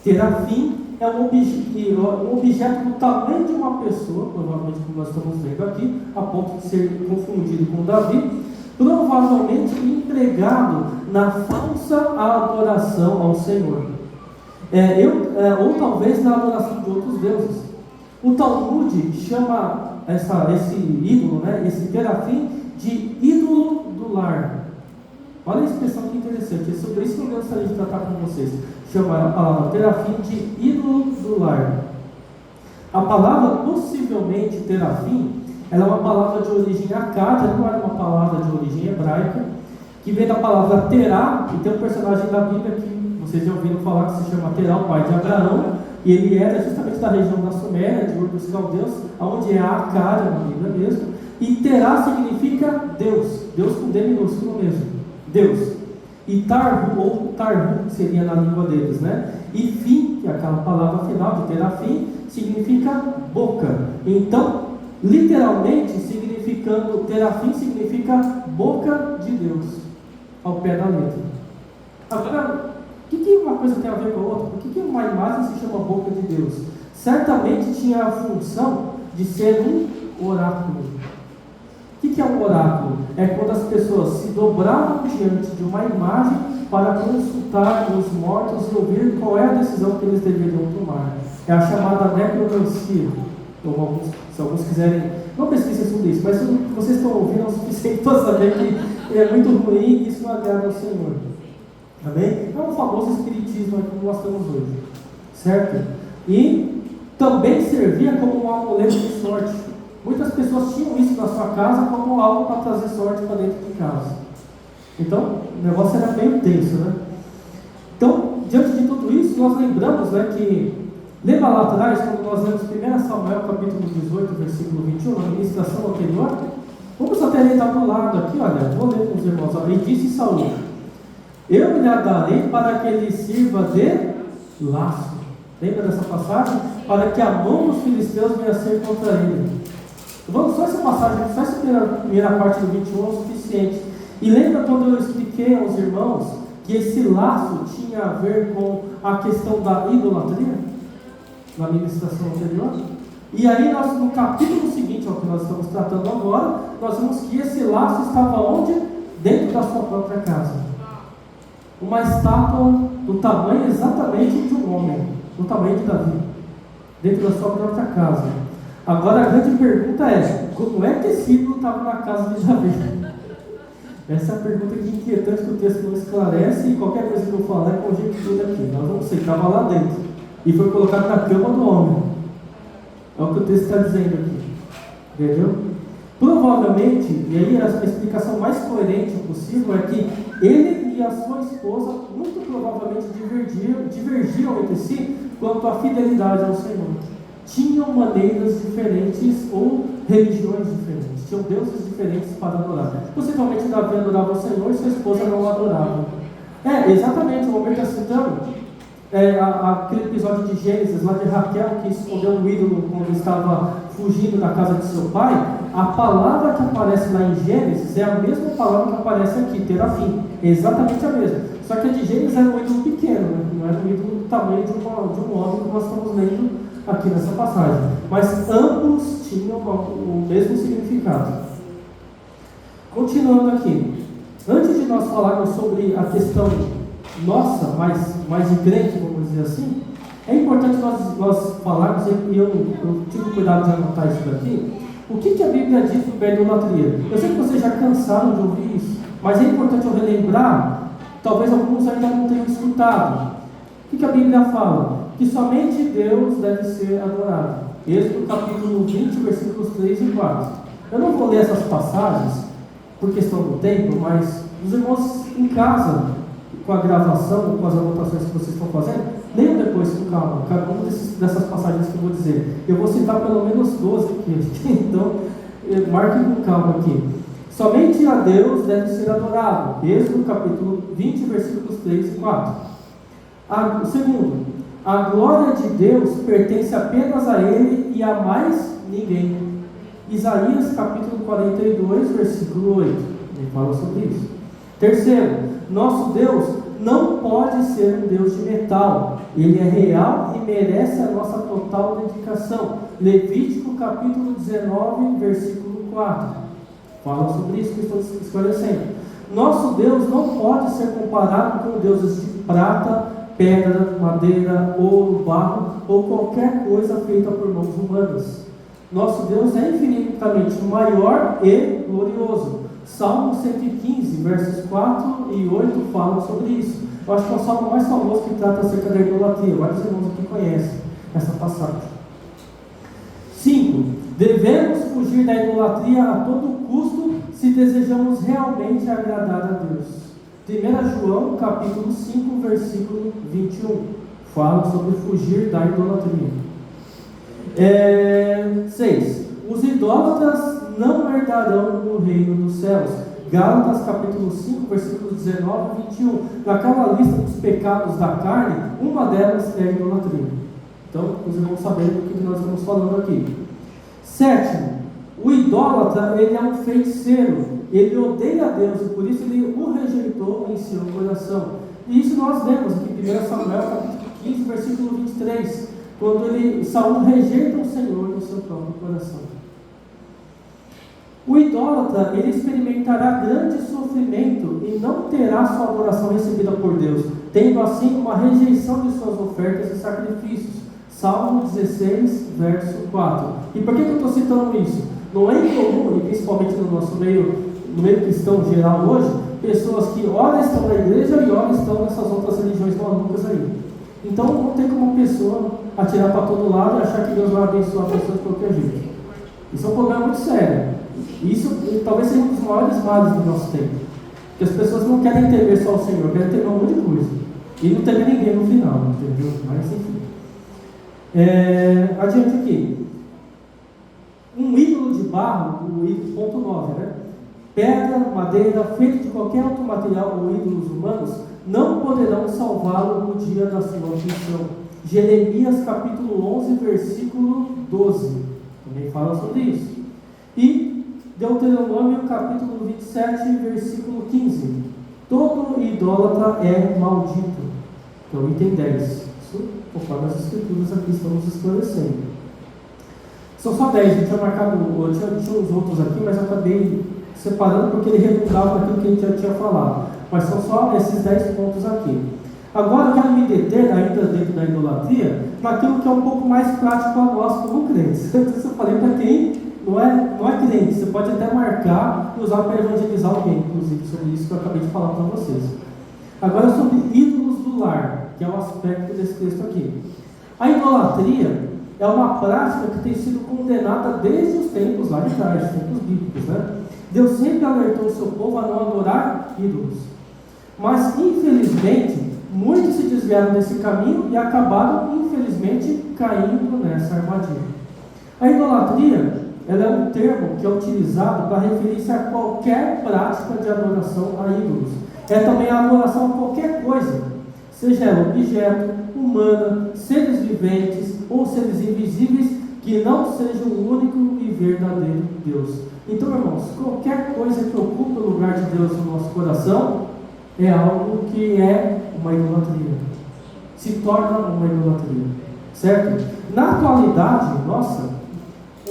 A: Terafim é um objeto do tamanho de uma pessoa, provavelmente como nós estamos vendo aqui, a ponto de ser confundido com Davi, provavelmente empregado na falsa adoração ao Senhor. Ou talvez na adoração de outros deuses. O Talmud chama esse ídolo, esse terafim, de ídolo do lar. Olha a expressão que interessante, é sobre isso que eu gostaria de tratar com vocês. Chama a palavra terafim de ídolo do lar. A palavra, possivelmente, terafim, ela é uma palavra de origem acádia, não é uma palavra de origem hebraica, que vem da palavra Terá, e tem um personagem da Bíblia que vocês já ouviram falar que se chama Terá, o pai de Abraão, e ele era justamente da região da Suméria, de Ur dos Caldeus, onde é a Acádia, na Bíblia mesmo, e Terá significa Deus, Deus com D minúsculo mesmo, Deus. E Tarhu, ou Tarhu, que seria na língua deles, E Fim, que é aquela palavra final de Terafim, significa boca. Então, literalmente, Terafim significa boca de Deus, ao pé da letra. Agora, o que uma coisa tem a ver com a outra? Por que uma imagem se chama boca de Deus? Certamente tinha a função de ser um oráculo. O que é um oráculo? É quando as pessoas se dobravam diante de uma imagem para consultar os mortos e ouvir qual é a decisão que eles deveriam tomar. É a chamada necromancia. Se alguns quiserem, não pesquisem sobre isso, mas se vocês estão ouvindo, é o suficiente para saber que é muito ruim e isso não agrada ao Senhor. Amém? É um famoso espiritismo que nós temos hoje, certo? E também servia como um amuleto de sorte. Muitas pessoas tinham isso na sua casa como algo para trazer sorte para dentro de casa. Então, o negócio era bem intenso, Então, diante de tudo isso, nós lembramos, que lembra lá atrás, quando nós lemos 1 Samuel capítulo 18, versículo 21, na ministração anterior? Vamos até ler do lado aqui, olha, vou ler com os irmãos. E disse Saul: eu lhe darei para que ele sirva de laço. Lembra dessa passagem? Para que a mão dos filisteus venha a ser contra ele. Vamos, só essa passagem, só essa primeira parte do 21 é o suficiente. E lembra quando eu expliquei aos irmãos que esse laço tinha a ver com a questão da idolatria? Na ministração anterior? E aí nós, no capítulo seguinte ao que nós estamos tratando agora, nós vimos que esse laço estava onde? Dentro da sua própria casa. Uma estátua do tamanho exatamente de um homem, do tamanho de Davi, dentro da sua própria casa. Agora a grande pergunta é: como é que esse ídolo estava na casa de Davi? Essa é a pergunta que inquietante que o texto não esclarece, e qualquer coisa que eu falar é conjectura aqui. Nós vamos ser, estava lá dentro e foi colocado na cama do homem. É o que o texto está dizendo aqui. Entendeu? Provavelmente, e aí a explicação mais coerente possível é que ele e a sua esposa muito provavelmente divergiam entre si quanto à fidelidade ao Senhor. Tinham maneiras diferentes ou religiões diferentes, tinham deuses diferentes para adorar. Possivelmente Davi adorava o Senhor e sua esposa não o adorava. Exatamente, o momento está citando aquele episódio de Gênesis, lá de Raquel, que escondeu um ídolo quando estava fugindo da casa de seu pai. A palavra que aparece lá em Gênesis é a mesma palavra que aparece aqui, terafim, é exatamente a mesma. Só que a de Gênesis era um ídolo pequeno, não era um ídolo do tamanho de um homem que nós estamos lendo aqui nessa passagem. Mas ambos tinham o mesmo significado. Continuando aqui, antes de nós falarmos sobre a questão nossa, mais de crente, vamos dizer assim, é importante nós falarmos, e eu tive cuidado de anotar isso daqui, o que a Bíblia diz sobre a idolatria. Eu sei que vocês já cansaram de ouvir isso, mas é importante eu relembrar, talvez alguns ainda não tenham escutado. O que a Bíblia fala? Que somente Deus deve ser adorado. Êxodo capítulo 20, versículos 3 e 4. Eu não vou ler essas passagens por questão do tempo, mas os irmãos em casa, com a gravação, com as anotações que vocês estão fazendo, leiam depois com calma, cada uma dessas passagens que eu vou dizer. Eu vou citar pelo menos 12 aqui, então marquem com calma aqui. Somente a Deus deve ser adorado. Êxodo capítulo 20, versículos 3 e 4. Segundo, a glória de Deus pertence apenas a Ele e a mais ninguém. Isaías capítulo 42, versículo 8. Ele fala sobre isso. Terceiro, nosso Deus não pode ser um Deus de metal. Ele é real e merece a nossa total dedicação. Levítico capítulo 19, versículo 4. Fala sobre isso que estou esclarecendo. Nosso Deus não pode ser comparado com deuses de prata, pedra, madeira, ouro, barro ou qualquer coisa feita por mãos humanas. Nosso Deus é infinitamente maior e glorioso. Salmo 115, versos 4 e 8 falam sobre isso. Eu acho que é o salmo mais famoso que trata acerca da idolatria. Vários irmãos aqui conhecem essa passagem. 5. Devemos fugir da idolatria a todo custo se desejamos realmente agradar a Deus. 1 João capítulo 5, versículo 21 fala sobre fugir da idolatria. 6. Os idólatras não herdarão o reino dos céus. Gálatas capítulo 5, versículos 19 e 21. Naquela lista dos pecados da carne, uma delas é a idolatria. Então, os irmãos sabem do que nós estamos falando aqui. 7. O idólatra, ele é um feiticeiro. Ele odeia a Deus e por isso ele o rejeitou em seu coração. E isso nós vemos aqui em 1 Samuel capítulo 15, versículo 23. Quando Saul rejeita o Senhor no seu próprio coração. O idólatra, ele experimentará grande sofrimento e não terá sua adoração recebida por Deus, tendo assim uma rejeição de suas ofertas e sacrifícios. Salmo 16, verso 4. E por que eu estou citando isso? Não é incomum, e principalmente no nosso meio, no meio cristão geral hoje, pessoas que ora estão na igreja e ora estão nessas outras religiões malucas aí. Então não tem como uma pessoa atirar para todo lado e achar que Deus vai abençoar a pessoa de qualquer jeito. Isso é um problema muito sério. Isso talvez seja um dos maiores males do nosso tempo. Porque as pessoas não querem temer só o Senhor, querem temer um monte de coisa. E não temer ninguém no final, entendeu? Mas enfim. Adiante aqui. Um ídolo de barro, o ídolo, ponto 9, né? Pedra, madeira, feito de qualquer outro material ou ídolos humanos, não poderão salvá-lo no dia da sua aflição. Jeremias capítulo 11, versículo 12. Também fala sobre isso. E Deuteronômio capítulo 27, versículo 15. Todo idólatra é maldito. Então, item 10. Isso conforme as escrituras aqui estamos esclarecendo. São só 10, a gente tinha marcado, tinha uns outros aqui, mas eu acabei separando porque ele redundava naquilo que a gente já tinha falado. Mas são só esses 10 pontos aqui. Agora eu quero me deter, ainda dentro da idolatria, naquilo que é um pouco mais prático a nós como crentes. Eu falei para quem não é crente, você pode até marcar e usar para evangelizar alguém, inclusive, sobre isso que eu acabei de falar para vocês. Agora sobre ídolos do lar, que é o aspecto desse texto aqui. A idolatria é uma prática que tem sido condenada desde os tempos lá de trás, os tempos bíblicos, né? Deus sempre alertou o seu povo a não adorar ídolos. Mas, infelizmente, muitos se desviaram desse caminho e acabaram, infelizmente, caindo nessa armadilha. A idolatria, ela é um termo que é utilizado para referir-se a qualquer prática de adoração a ídolos. É também a adoração a qualquer coisa, seja ela objeto, humana, seres viventes ou seres invisíveis, que não seja o único e verdadeiro Deus. Então, irmãos, qualquer coisa que ocupe o lugar de Deus no nosso coração é algo que é uma idolatria. Se torna uma idolatria. Certo? Na atualidade,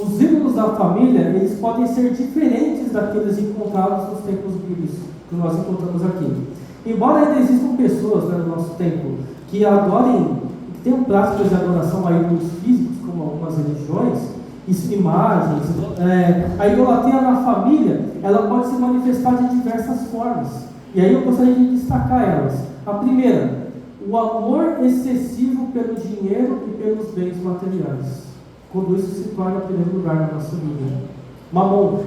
A: os ídolos da família, eles podem ser diferentes daqueles encontrados nos tempos bíblicos que nós encontramos aqui. Embora ainda existam pessoas, né, no nosso tempo que adorem, que tenham práticas de adoração a ídolos físicos, como algumas religiões, imagens, a idolatria na família, ela pode se manifestar de diversas formas. E aí eu gostaria de destacar elas. A primeira, o amor excessivo pelo dinheiro e pelos bens materiais. Quando isso se torna em primeiro lugar na nossa vida. Mamon.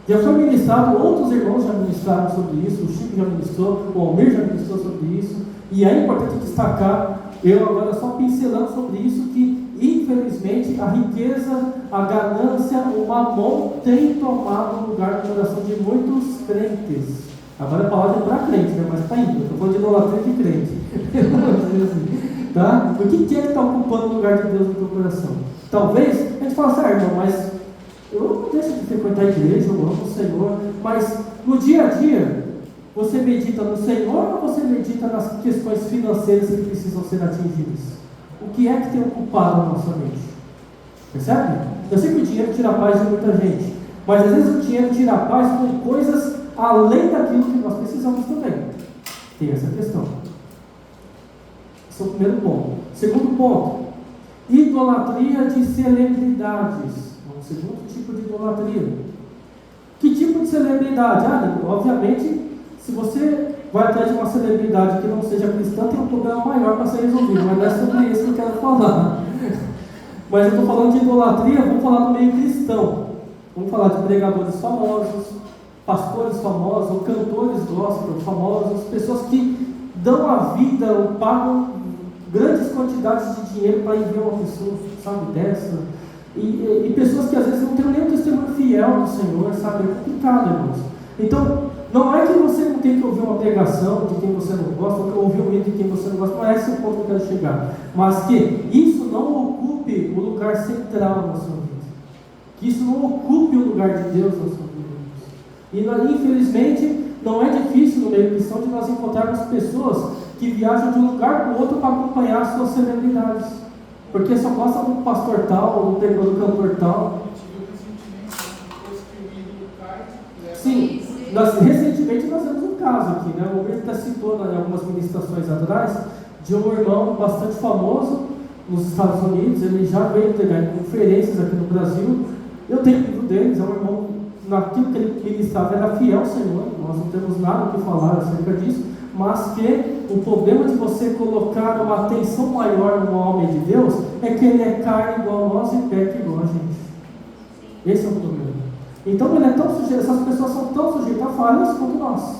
A: Já foi ministrado, outros irmãos já ministraram sobre isso, o Chico já ministrou, o Almir já ministrou sobre isso. E é importante destacar, eu agora só pincelando sobre isso, que infelizmente, a riqueza, a ganância, o mamon tem tomado lugar no coração de muitos crentes. Agora a palavra é para crente, né? Mas para ímpio. Eu estou falando de idolatria de crente. Tá? O que é que está ocupando o lugar de Deus no teu coração? Talvez a gente fala assim, irmão, mas eu não deixo de frequentar a igreja, eu amo o Senhor, mas no dia a dia, você medita no Senhor ou você medita nas questões financeiras que precisam ser atingidas? O que é que tem ocupado a nossa mente? Percebe? Eu sei que o dinheiro tira a paz de muita gente, mas às vezes o dinheiro tira a paz com coisas além daquilo que nós precisamos também. Tem essa questão. Esse é o primeiro ponto. Segundo ponto, idolatria de celebridades. É um segundo tipo de idolatria. Que tipo de celebridade? Obviamente, se você vai atrás de uma celebridade que não seja cristã, tem um problema maior para ser resolvido, mas não é sobre isso que eu quero falar. Mas eu estou falando de idolatria, vamos falar do meio cristão. Vamos falar de pregadores famosos, pastores famosos, ou cantores gospel famosos, pessoas que dão a vida ou pagam grandes quantidades de dinheiro para enviar uma pessoa, sabe, dessa. E pessoas que às vezes não têm nenhum testemunho fiel do Senhor, sabe, é complicado, irmãos. Então, não é que você não tem que ouvir uma pregação de quem você não gosta, ou ouvir um hino de quem você não gosta, não é esse o ponto que eu quero chegar. Mas que isso não ocupe o lugar central na sua vida. Que isso não ocupe o lugar de Deus na sua vida. E infelizmente, não é difícil no meio cristão de nós encontrarmos pessoas que viajam de um lugar para o outro para acompanhar as suas celebridades. Porque só gosta do pastor tal, ou do cantor tal. Sim. Recentemente nós temos um caso aqui, né? O Roberto até citou em algumas ministrações atrás de um irmão bastante famoso nos Estados Unidos. Ele já veio pregar em conferências aqui no Brasil. Eu tenho livro deles, é um irmão, naquilo que ele ministrava era fiel ao Senhor. Nós não temos nada o que falar acerca disso, mas que o problema de você colocar uma atenção maior no homem de Deus é que ele é carne igual a nós e peca igual a gente. Esse é o problema. Então ele é tão sujeito, essas pessoas são tão sujeitas a falhas quanto nós.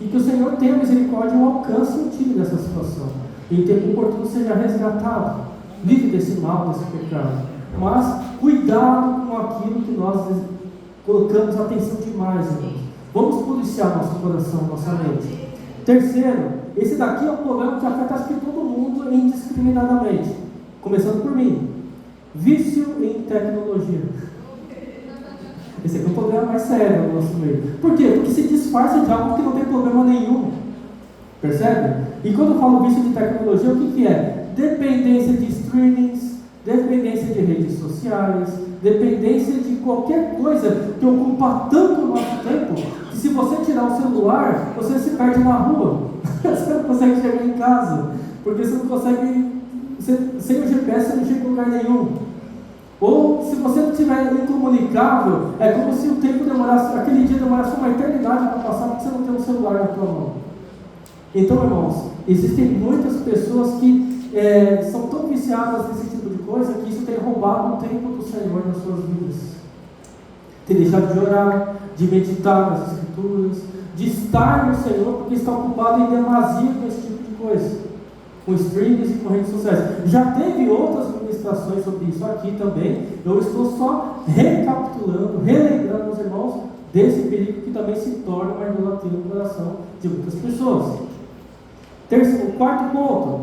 A: E que o Senhor tenha misericórdia e o alcance e tire dessa situação. E em tempo oportuno seja resgatado. Livre desse mal, desse pecado. Mas cuidado com aquilo que nós colocamos atenção demais, irmãos. Vamos policiar nosso coração, nossa mente. Terceiro, esse daqui é um problema que afeta acho que todo mundo indiscriminadamente. Começando por mim. Vício em tecnologia. Esse aqui é um problema mais sério no nosso meio. Por quê? Porque se disfarça de algo que não tem problema nenhum. Percebe? E quando eu falo vício de tecnologia, o que é? Dependência de streamings, dependência de redes sociais, dependência de qualquer coisa que ocupa tanto o nosso tempo, que se você tirar o celular, você se perde na rua. Você não consegue chegar em casa, porque você não consegue, sem o GPS você não chega em lugar nenhum. Ou se você não estiver incomunicável, é como se o tempo demorasse, aquele dia demorasse uma eternidade para passar, porque você não tem um celular na tua mão. Então, irmãos, existem muitas pessoas que são tão viciadas nesse tipo de coisa que isso tem roubado o tempo do Senhor nas suas vidas. Tem deixado de orar, de meditar nas Escrituras, de estar no Senhor, porque está ocupado em demasia com esse tipo de coisa, com streams e com redes sociais. Já teve outras ministrações sobre isso aqui também. Eu estou só recapitulando, relembrando os irmãos desse perigo que também se torna uma idolatria no coração de muitas pessoas. Terceiro, quarto ponto,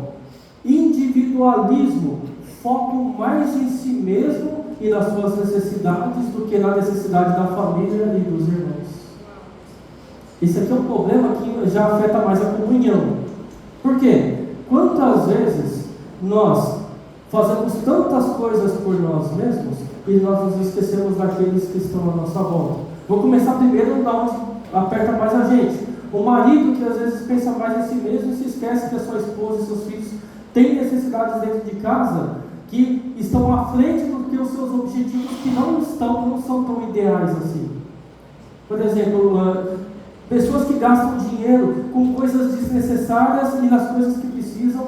A: individualismo, foco mais em si mesmo e nas suas necessidades do que na necessidade da família e dos irmãos. Esse aqui é um problema que já afeta mais a comunhão. Por quê? Quantas vezes nós fazemos tantas coisas por nós mesmos e nós nos esquecemos daqueles que estão à nossa volta? Vou começar primeiro da onde aperta mais a gente. O marido que às vezes pensa mais em si mesmo e se esquece que a sua esposa e seus filhos têm necessidades dentro de casa que estão à frente do que os seus objetivos, que não são tão ideais assim. Por exemplo, pessoas que gastam dinheiro com coisas desnecessárias e nas coisas que precisam,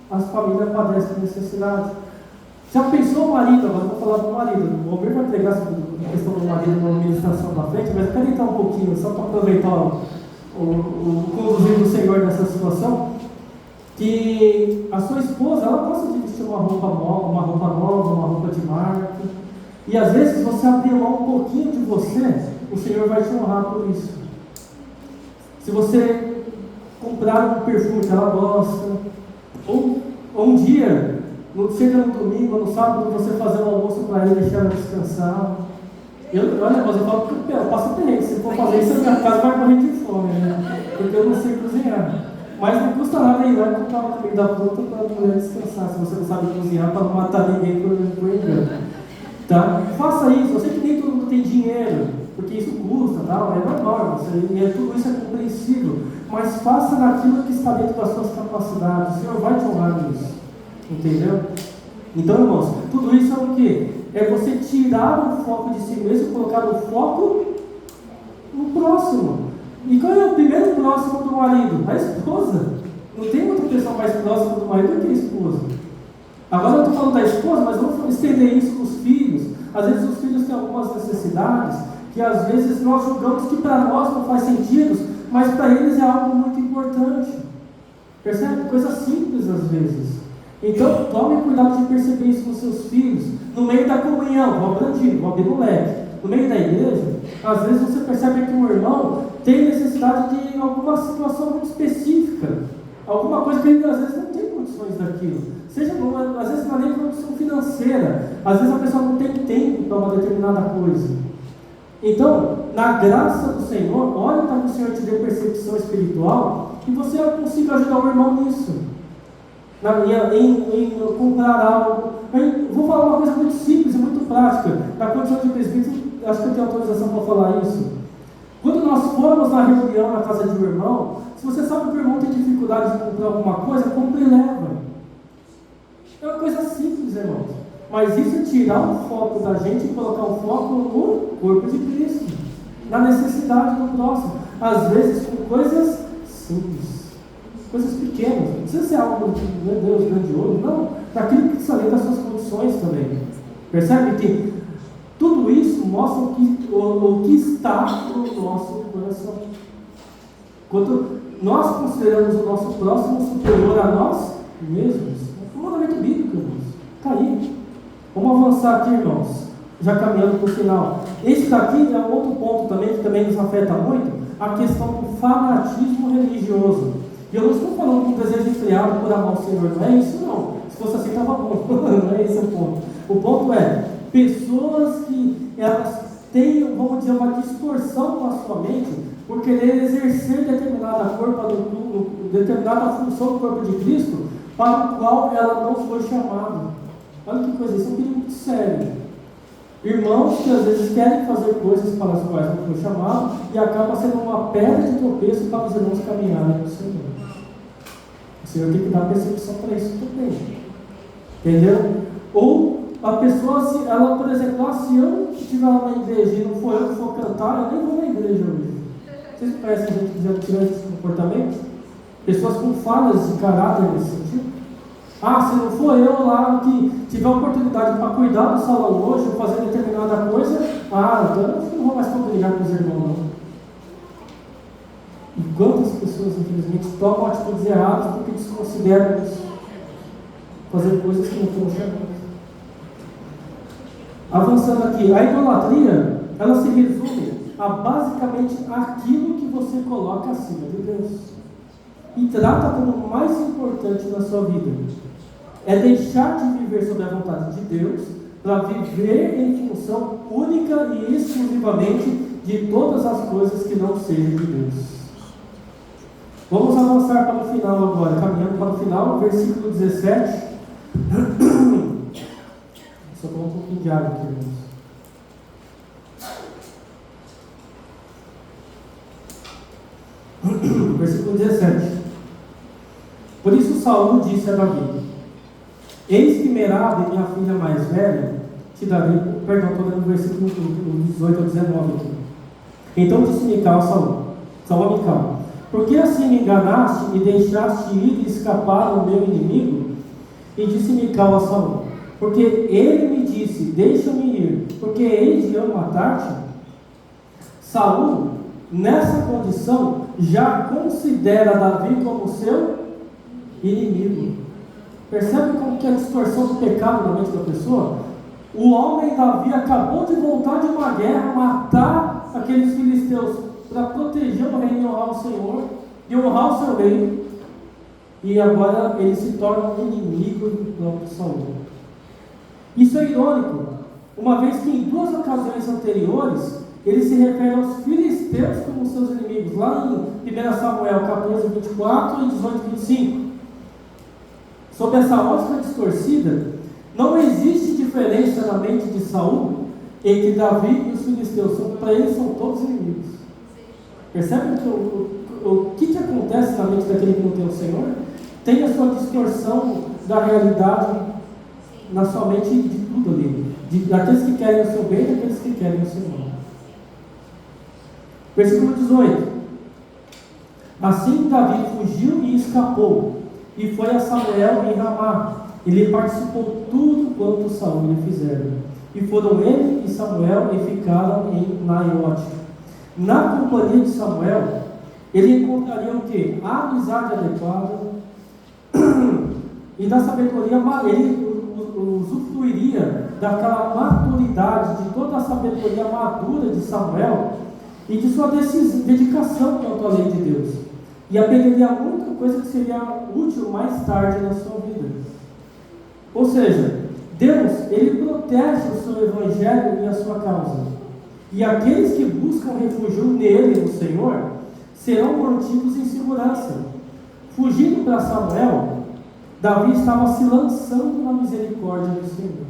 A: as famílias padecem necessidade. Já pensou o marido? Agora vou falar do marido. O Almir vai pregar sobre a questão do marido na administração da frente, mas eu quero entrar um pouquinho, só para aproveitar o conduzir do Senhor nessa situação, que a sua esposa, ela gosta de vestir vestir uma roupa nova, uma roupa de marca. E às vezes você abrir mão um pouquinho de você, o Senhor vai te honrar por isso. Se você comprar um perfume que ela gosta, ou um dia, chega no domingo ou no sábado, você fazer um almoço para ele e deixar ela descansar. Olha, mas eu falo que eu passo perrengue. Se for fazer isso, a minha casa vai morrer de fome, né? Porque eu não sei cozinhar. Mas não custa nada ir lá e comprar uma comida pronta para a mulher descansar, se você não sabe cozinhar, para não matar ninguém por engano. Tá? Faça isso. Eu sei que nem todo mundo tem dinheiro, porque isso custa, tá? É normal, tudo isso é compreensível. Mas faça naquilo que está dentro das suas capacidades. O Senhor vai te honrar nisso. Entendeu? Então, irmãos, tudo isso é o quê? É você tirar o foco de si mesmo e colocar o foco no próximo. E qual é o primeiro próximo do marido? A esposa. Não tem outra pessoa mais próxima do marido do que a esposa. Agora eu estou falando da esposa, mas vamos estender isso para os filhos. Às vezes os filhos têm algumas necessidades que às vezes nós julgamos que para nós não faz sentido, mas para eles é algo muito importante. Percebe? Coisa simples às vezes. Então, tome cuidado de perceber isso nos seus filhos. No meio da comunhão, vou abrir no leque. No meio da igreja, às vezes você percebe que um irmão tem necessidade de alguma situação muito específica. Alguma coisa que ele às vezes não tem condições daquilo. Às vezes não é nem condição financeira. Às vezes a pessoa não tem tempo para uma determinada coisa. Então, na graça do Senhor, olha para que o Senhor te dê percepção espiritual e você consiga ajudar o irmão nisso. Em comprar algo. Vou falar uma coisa muito simples e muito prática. Na condição de presbítero, acho que eu tenho autorização para falar isso. Quando nós formos na reunião na casa de um irmão, se você sabe que o irmão tem dificuldade de comprar alguma coisa, compre e leva. É uma coisa simples, irmãos. Mas isso é tirar o foco da gente e colocar o foco no corpo de Cristo, na necessidade do próximo. Às vezes com coisas simples. Coisas pequenas, não precisa ser algo, meu Deus, grandioso, não, daquilo que está dentro das suas condições também. Percebe que tudo isso mostra o que está no nosso coração. Quando nós consideramos o nosso próximo superior a nós mesmos, é um mandamento bíblico, irmãos. Está aí. Vamos avançar aqui, irmãos, já caminhando para o final. Esse daqui é um outro ponto também que também nos afeta muito, a questão do fanatismo religioso. E eu não estou falando com um desejo enfriado por amar o Senhor, não é isso não. Se fosse assim estava bom, não é esse o ponto. O ponto é, pessoas que elas têm, vamos dizer, uma distorção na sua mente por querer exercer determinada função do corpo de Cristo para o qual ela não foi chamada. Olha que coisa, isso é um perigo muito sério. Irmãos que às vezes querem fazer coisas para as quais não foi chamado e acaba sendo uma pedra de tropeço para os irmãos caminharem no Senhor. O Senhor tem que dar percepção para isso também. Entendeu? Ou a pessoa, ela, por exemplo, se eu estiver lá na igreja e não for eu que for cantar, eu nem vou na igreja hoje. Vocês conhecem gente que já tiver esse comportamento? Pessoas com falhas de caráter nesse sentido. Se não for eu lá que tiver oportunidade para cuidar do salão hoje, ou fazer determinada coisa, então eu não vou mais congregar com os irmãos, não. E quantas pessoas, infelizmente, tomam atitudes erradas porque desconsideram isso, fazer coisas que não foram chamadas. Avançando aqui, a idolatria, ela se resume a basicamente aquilo que você coloca acima de Deus e trata como o mais importante na sua vida. É deixar de viver sob a vontade de Deus para viver em função única e exclusivamente de todas as coisas que não sejam de Deus. Vamos avançar para o final agora, caminhando para o final, versículo 17. Só tomar um pouquinho de água aqui, irmãos. Versículo 17. Por isso Saul disse a Davi: eis que Merabe, minha filha mais velha, te darei. Perdão, estou lendo o versículo 18 ao 19 aqui. Então disse Mical a Saul a Mical: por que assim me enganaste e deixaste ir e escapar o meu inimigo? E disse Mical a Saul: porque ele me disse, deixa-me ir, porque hei de eu matar-te. Saul, nessa condição, já considera Davi como seu inimigo. Percebe como que é a distorção do pecado na mente da pessoa? O homem Davi acabou de voltar de uma guerra, matar aqueles filisteus para proteger o reino e honrar o Senhor e honrar o seu reino, e agora ele se torna um inimigo do próprio Saul. Isso é irônico, uma vez que em duas ocasiões anteriores ele se refere aos filisteus como seus inimigos, lá em 1 Samuel 14, 24 e 18, 25. Sob essa ótica distorcida, não existe diferença na mente de Saul entre Davi e os filisteus. Para eles são todos inimigos. Percebe o que acontece na mente daquele que não tem o Senhor? Tem a sua distorção da realidade na sua mente de tudo ali. Daqueles que querem o seu bem e daqueles que querem o seu mal. Versículo 18. Assim Davi fugiu e escapou, e foi a Samuel em Ramá. Ele participou tudo quanto Saul lhe fizeram. E foram ele e Samuel e ficaram em Naiote. Na companhia de Samuel, ele encontraria o quê? A amizade adequada e da sabedoria. Ele usufruiria daquela maturidade, de toda a sabedoria madura de Samuel e de sua dedicação quanto à lei de Deus. E aprenderia muita coisa que seria útil mais tarde na sua vida. Ou seja, Deus, Ele protege o seu evangelho e a sua causa. E aqueles que buscam refúgio nele, no Senhor, serão mantidos em segurança. Fugindo para Samuel, Davi estava se lançando na misericórdia do Senhor.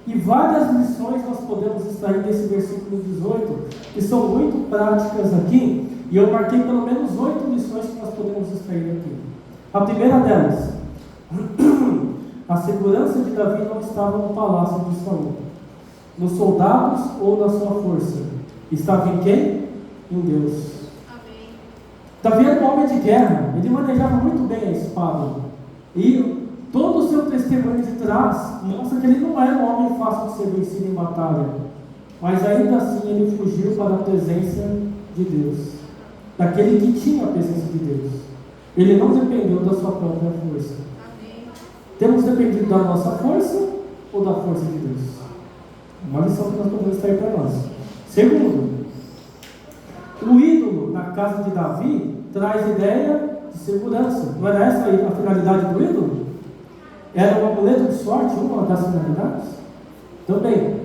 A: E várias lições nós podemos extrair desse versículo 18, que são muito práticas aqui, e eu marquei pelo menos 8 lições que nós podemos extrair aqui. A primeira delas, a segurança de Davi não estava no palácio de Saul, nos soldados ou na sua força. Estava em quem? Em Deus. Amém. Davi era um homem de guerra, ele manejava muito bem a espada. E todo o seu testemunho de trás mostra que ele não era um homem fácil de ser vencido em batalha. Mas ainda assim ele fugiu para a presença de Deus, daquele que tinha a presença de Deus. Ele não dependeu da sua própria força. Amém. Temos dependido da nossa força ou da força de Deus? Uma lição que nós podemos extrair para nós. Segundo, o ídolo na casa de Davi traz ideia de segurança. Não era essa a finalidade do ídolo? Era um amuleto de sorte, uma das finalidades? Também.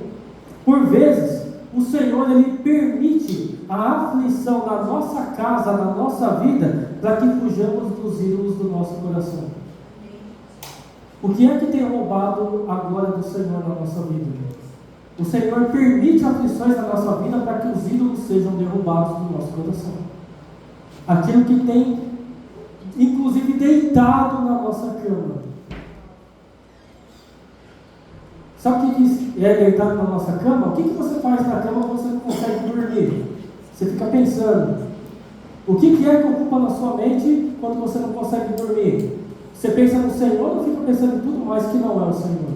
A: Por vezes, o Senhor Ele permite a aflição na nossa casa, na nossa vida, para que fujamos dos ídolos do nosso coração. O que é que tem roubado a glória do Senhor na nossa vida? O Senhor permite aflições na nossa vida para que os ídolos sejam derrubados do nosso coração. Aquilo que tem, inclusive, deitado na nossa cama. Sabe o que é deitado na nossa cama? O que você faz na cama quando você não consegue dormir? Você fica pensando. O que é que ocupa na sua mente quando você não consegue dormir? Você pensa no Senhor ou fica pensando em tudo mais que não é o Senhor?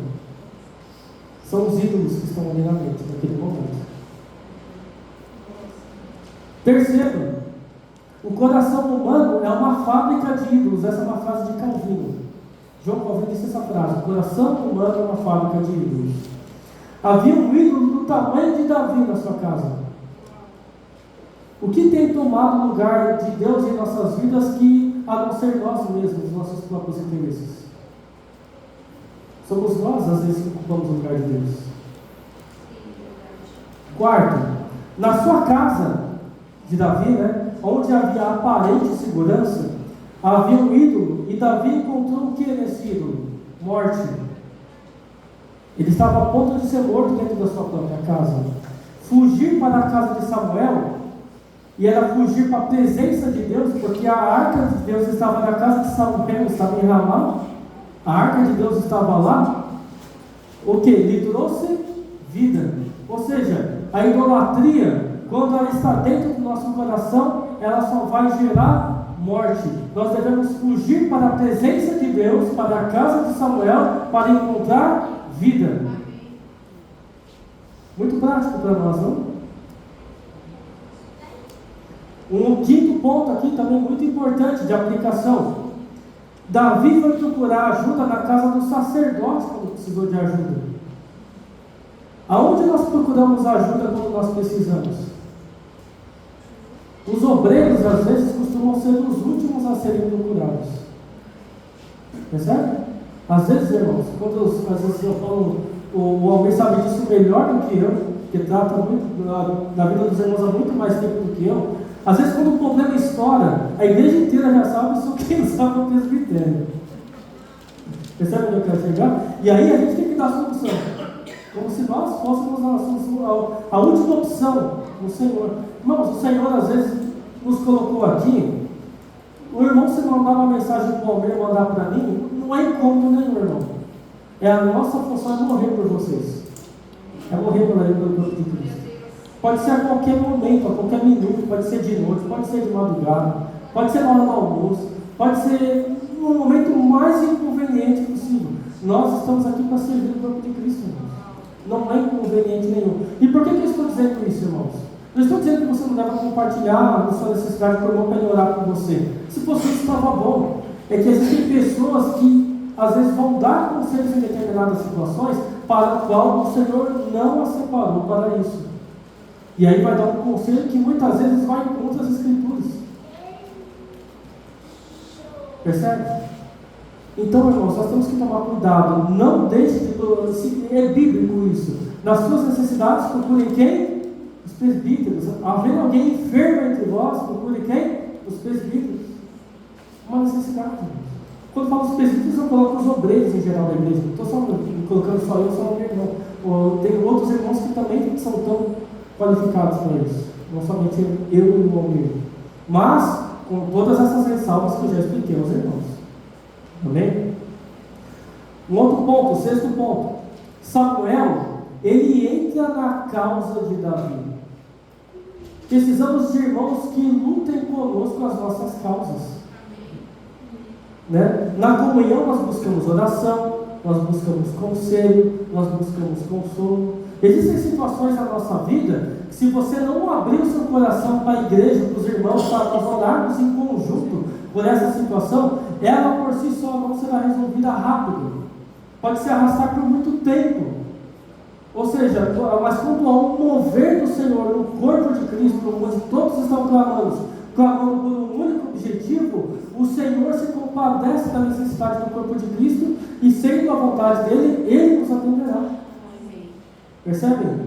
A: São os ídolos que estão ali na mente naquele momento. Terceiro, o coração humano é uma fábrica de ídolos. Essa é uma frase de Calvino. João Calvino disse essa frase: o coração humano é uma fábrica de ídolos. Havia um ídolo do tamanho de Davi na sua casa. O que tem tomado lugar de Deus em nossas vidas que, a não ser nós mesmos, nossos próprios interesses? Somos nós, às vezes, que ocupamos o lugar de Deus. Quarto, na sua casa de Davi, onde havia aparente segurança, havia um ídolo, e Davi encontrou o que nesse ídolo? Morte. Ele estava a ponto de ser morto dentro da sua própria casa. Fugir para a casa de Samuel, e era fugir para a presença de Deus, porque a arca de Deus estava na casa de Samuel, estava em Ramá. A arca de Deus estava lá. O que? Lhe trouxe vida. Ou seja, a idolatria, quando ela está dentro do nosso coração, ela só vai gerar morte. Nós devemos fugir para a presença de Deus, para a casa de Samuel, para encontrar vida. Muito prático para nós, não? Um quinto ponto aqui também muito importante de aplicação. Davi foi procurar ajuda na casa do sacerdote quando precisou de ajuda. Aonde nós procuramos ajuda quando nós precisamos? Os obreiros, às vezes, costumam ser os últimos a serem procurados. Percebe? Às vezes, irmãos, às vezes eu falo, o Almir sabe disso melhor do que eu, que trata muito da vida dos irmãos há muito mais tempo do que eu. Às vezes, quando o problema estoura, a igreja inteira já sabe, só quem sabe é o presbitério. Percebe onde eu quero chegar? E aí a gente tem que dar a solução. Como se nós fôssemos a última opção no Senhor. Irmãos, o Senhor às vezes nos colocou aqui. O irmão, se mandar uma mensagem para o Almir, mandar para mim, não é incômodo nenhum, irmão. É a nossa função é morrer por vocês. É morrer pelo corpo de Cristo. Pode ser a qualquer momento, a qualquer minuto, pode ser de noite, pode ser de madrugada, pode ser na hora do almoço, pode ser no momento mais inconveniente possível. Nós estamos aqui para servir o corpo de Cristo, irmãos. Não é inconveniente nenhum. E por que eu estou dizendo isso, irmãos? Eu estou dizendo que você não deve compartilhar a sua necessidade com o irmão para ele orar por você. Se fosse isso, estava bom. É que existem pessoas que às vezes vão dar conselhos em determinadas situações para o qual o Senhor não a separou para isso. E aí vai dar um conselho que muitas vezes vai contra as Escrituras. Percebe? Então, irmãos, nós temos que tomar cuidado. Não deixe de... É bíblico isso. Nas suas necessidades, procurem quem? Os presbíteros. Havendo alguém enfermo entre vós, procure quem? Os presbíteros. Uma necessidade. Quando falo os presbíteros, eu coloco os obreiros em geral da igreja. Não estou só colocando só eu, só o meu irmão. Tem outros irmãos que também são tão qualificados para isso. Não somente eu e o Almir. Mas, com todas essas ressalvas que eu já expliquei aos irmãos. Amém? Um outro ponto, o sexto ponto. Samuel, ele entra na causa de Davi. Precisamos de irmãos que lutem conosco as nossas causas. Né? Na comunhão nós buscamos oração, nós buscamos conselho, nós buscamos consolo. Existem situações na nossa vida que, se você não abrir o seu coração para a igreja, para os irmãos, para nós orarmos em conjunto por essa situação, ela por si só não será resolvida rápido. Pode se arrastar por muito tempo. Ou seja, mas quando há um mover do Senhor no corpo de Cristo, onde todos estão clamando por um único objetivo, o Senhor se compadece da necessidade do corpo de Cristo e, sendo a vontade dele, Ele nos atenderá. Percebem?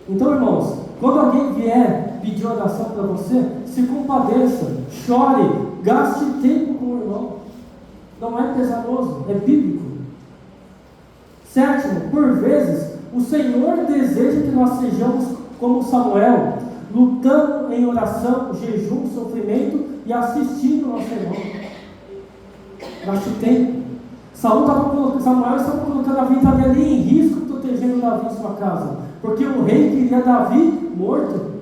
A: Então, irmãos, quando alguém vier pedir oração para você, se compadeça, chore, gaste tempo com o irmão. Não é pesaroso, é bíblico. Sétimo, por vezes, o Senhor deseja que nós sejamos como Samuel, lutando em oração, jejum, sofrimento e assistindo o nosso irmão. Gaste tempo. Samuel estava colocando a vida dele em risco, protegendo Davi em sua casa, porque o rei queria Davi morto.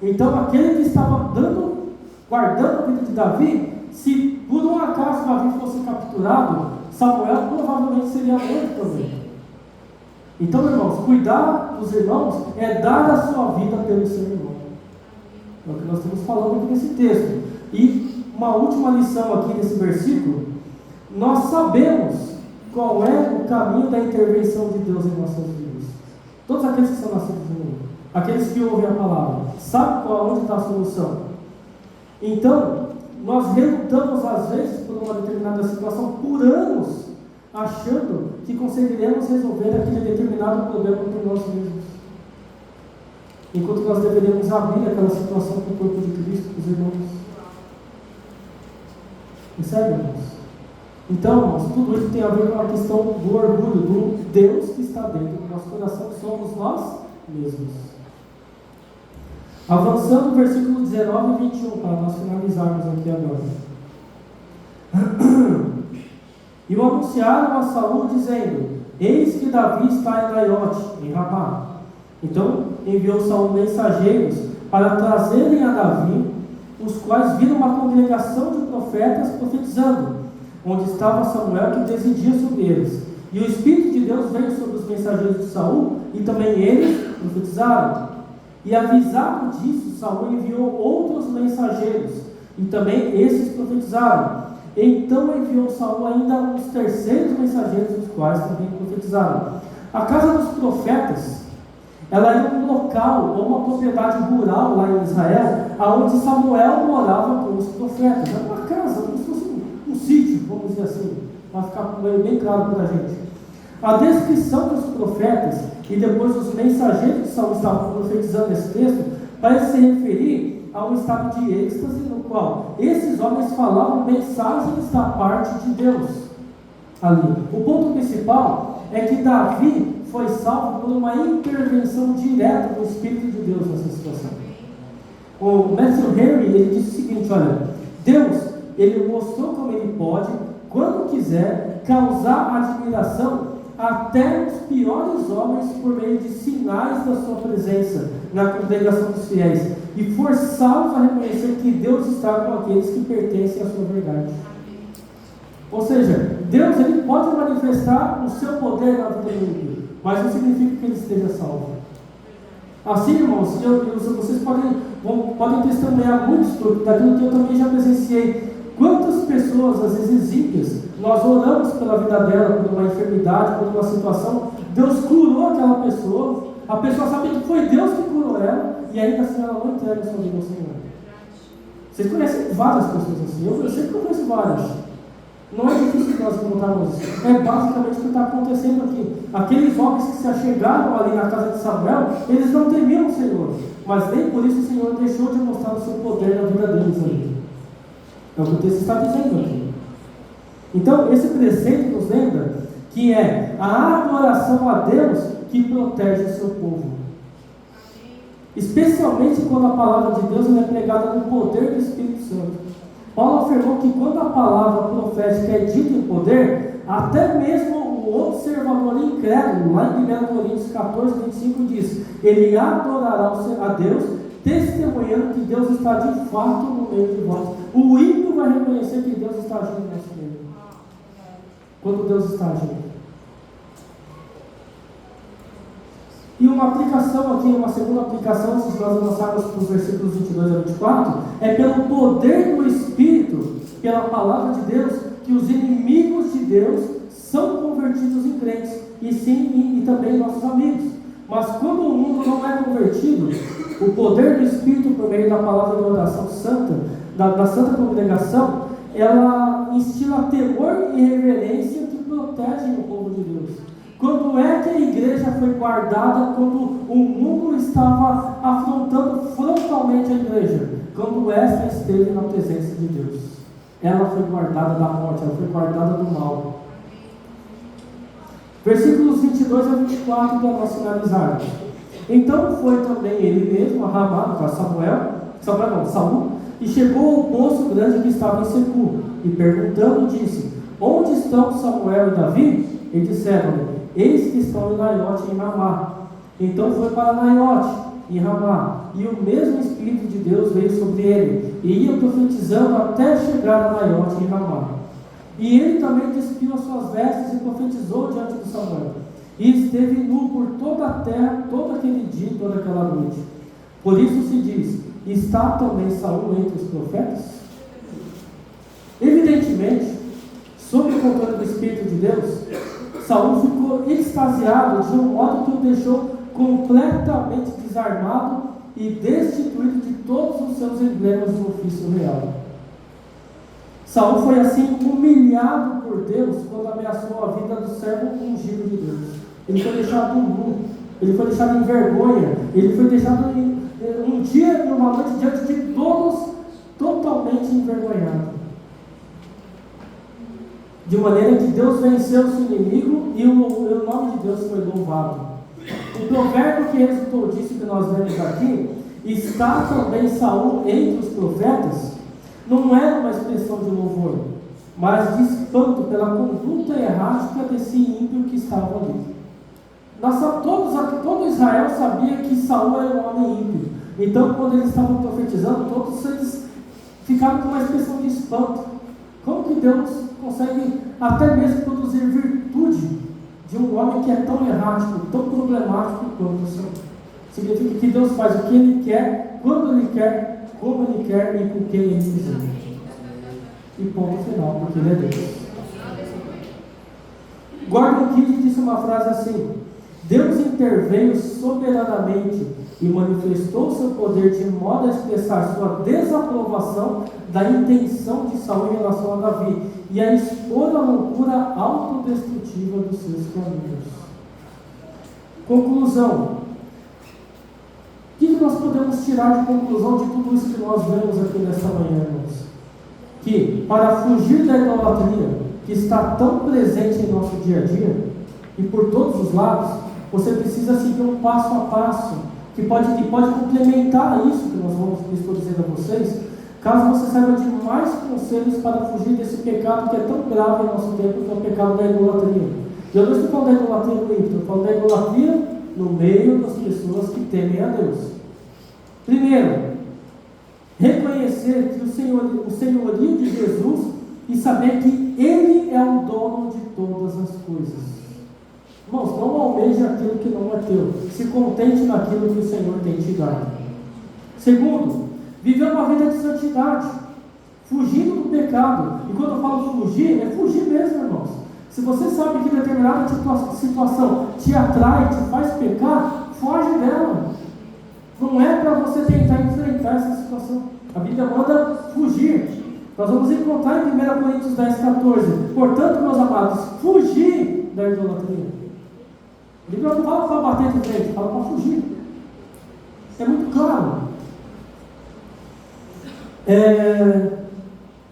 A: Então aquele que estava guardando a vida de Davi, se por um acaso Davi fosse capturado, Samuel provavelmente seria morto também. Então, irmãos, cuidar dos irmãos é dar a sua vida pelo seu irmão. É o que nós estamos falando aqui nesse texto. E uma última lição aqui nesse versículo: nós sabemos qual é o caminho da intervenção de Deus em nossas vidas. Todos aqueles que são nascidos de novo, aqueles que ouvem a palavra, sabem onde está a solução. Então, nós relutamos às vezes por uma determinada situação por anos, achando que conseguiremos resolver aquele determinado problema por nós mesmos, enquanto nós deveríamos abrir aquela situação com o corpo de Cristo, com os irmãos. Percebe, irmãos? Então, irmãos, tudo isso tem a ver com a questão do orgulho, do Deus que está dentro do nosso coração, que somos nós mesmos. Avançando, versículo 19 e 21, para nós finalizarmos aqui agora. E o anunciaram a Saul, dizendo: eis que Davi está em Naiote, em Ramá. Então enviou Saul mensageiros para trazerem a Davi, os quais viram uma congregação de profetas profetizando, onde estava Samuel, que presidia sobre eles. E o Espírito de Deus veio sobre os mensageiros de Saul, e também eles profetizaram. E avisado disso, Saul enviou outros mensageiros, e também esses profetizaram. Então enviou Saul ainda uns terceiros mensageiros, os quais também profetizaram. A casa dos profetas, ela era um local ou uma propriedade rural lá em Israel, aonde Samuel morava com os profetas. Era uma casa, como se fosse um sítio, vamos dizer assim, para ficar bem claro para a gente. A descrição dos profetas e depois os mensageiros de Saul estavam profetizando esse texto, parece se referir a um estado de êxtase no qual esses homens falavam mensagens da parte de Deus ali. O ponto principal é que Davi foi salvo por uma intervenção direta do Espírito de Deus nessa situação. O Matthew Henry, ele disse o seguinte: olha, Deus, ele mostrou como ele pode, quando quiser, causar admiração até os piores homens por meio de sinais da sua presença na congregação dos fiéis, e forçá-los a reconhecer que Deus está com aqueles que pertencem à sua verdade. Ou seja, Deus, ele pode manifestar o seu poder na vida do ímpio, mas não significa que ele esteja salvo. Assim, irmãos, vocês podem testemunhar muito daquilo que eu também já presenciei. Quantas pessoas, às vezes ímpias, nós oramos pela vida dela, por uma enfermidade, por uma situação, Deus curou aquela pessoa, a pessoa sabe que foi Deus que curou ela, e ainda assim ela não entrega a sua vida ao Senhor. Vocês conhecem várias pessoas assim, eu sei que eu conheço várias. Não é difícil nós encontrarmos isso. É basicamente o que está acontecendo aqui. Aqueles homens que se achegaram ali na casa de Samuel, eles não temiam o Senhor, mas nem por isso o Senhor deixou de mostrar o seu poder na vida deles ali. É o que o texto está dizendo aqui. Então, esse preceito nos lembra que é a adoração a Deus que protege o seu povo. Especialmente quando a palavra de Deus é pregada no poder do Espírito Santo. Paulo afirmou que quando a palavra profética é dita em poder, até mesmo o observador incrédulo, lá em 1 Coríntios 14, 25 diz: ele adorará a Deus, testemunhando que Deus está de fato no meio de vós. O ímpio vai reconhecer que Deus está agindo no nosso meio. Quando Deus está agindo. E uma aplicação aqui, uma segunda aplicação, se nós avançarmos para os versículos 22 a 24, é pelo poder do Espírito, pela palavra de Deus, que os inimigos de Deus são convertidos em crentes, e também nossos amigos. Mas quando o mundo não é convertido, o poder do Espírito, por meio da palavra da oração santa, da santa congregação, ela instila temor e reverência que protegem o povo de Deus. Quando é que a igreja foi guardada quando o mundo estava afrontando frontalmente a igreja? Quando esta esteve na presença de Deus. Ela foi guardada da morte, ela foi guardada do mal. Versículos 22 a 24 para nós finalizarmos. Então foi também ele mesmo a Ramá, para Saul, e chegou ao poço grande que estava em Secu, e perguntando disse: onde estão Samuel e Davi? E disseram-lhe: eis que estão em Naiote, em Ramá. Então foi para Naiote, em Ramá, e o mesmo Espírito de Deus veio sobre ele, e ia profetizando até chegar a Naiote, em Ramá. E ele também despiu as suas vestes e profetizou diante de Samuel, e esteve nu por toda a terra, todo aquele dia e toda aquela noite. Por isso se diz: está também Saul entre os profetas? Evidentemente, sob o controle do Espírito de Deus, Saul ficou extasiado de um modo que o deixou completamente desarmado e destituído de todos os seus emblemas do ofício real. Saul foi assim humilhado por Deus quando ameaçou a vida do servo ungido de Deus. Ele foi deixado nu, ele foi deixado em vergonha, ele foi deixado um dia e uma noite diante de todos, totalmente envergonhado. De maneira que Deus venceu o seu inimigo e o nome de Deus foi louvado. O provérbio que resultou disso que nós vemos aqui, está também Saul entre os profetas, não era uma expressão de louvor, mas de espanto pela conduta errática desse ímpio que estava ali. Todo Israel sabia que Saul era um homem ímpio. Então, quando eles estavam profetizando, todos eles ficaram com uma expressão de espanto. Como que Deus consegue até mesmo produzir virtude de um homem que é tão errático, tão problemático quanto o Senhor? Significa que Deus faz o que Ele quer, quando Ele quer, como Ele quer e com quem Ele quiser. E ponto final, porque Ele é Deus. Gordon Kidd disse uma frase assim: Deus interveio soberanamente e manifestou seu poder de modo a expressar sua desaprovação da intenção de Saul em relação a Davi e a expor a loucura autodestrutiva dos seus caminhos. Conclusão. O que nós podemos tirar de conclusão de tudo isso que nós vemos aqui nesta manhã, irmãos? Que para fugir da idolatria que está tão presente em nosso dia a dia e por todos os lados, você precisa seguir um passo a passo que pode complementar isso que estou dizendo a vocês, caso você saiba de mais conselhos para fugir desse pecado que é tão grave em nosso tempo, que é o pecado da idolatria. E eu não estou falando da idolatria no ímpio, estou falando da idolatria no meio das pessoas que temem a Deus. Primeiro, reconhecer que o senhorio de Jesus e saber que Ele é o dono de todas as coisas. Irmãos, não almeje aquilo que não é teu. Se contente naquilo que o Senhor tem te dado. Segundo, viver uma vida de santidade, fugindo do pecado. E quando eu falo fugir, é fugir mesmo, irmãos. Se você sabe que determinada situação te atrai, te faz pecar, foge dela. Não é para você tentar enfrentar essa situação. A Bíblia manda fugir. Nós vamos encontrar em 1 Coríntios 10:14. Portanto, meus amados, fugir da idolatria. A Bíblia não fala para bater de frente, fala para fugir. É muito claro.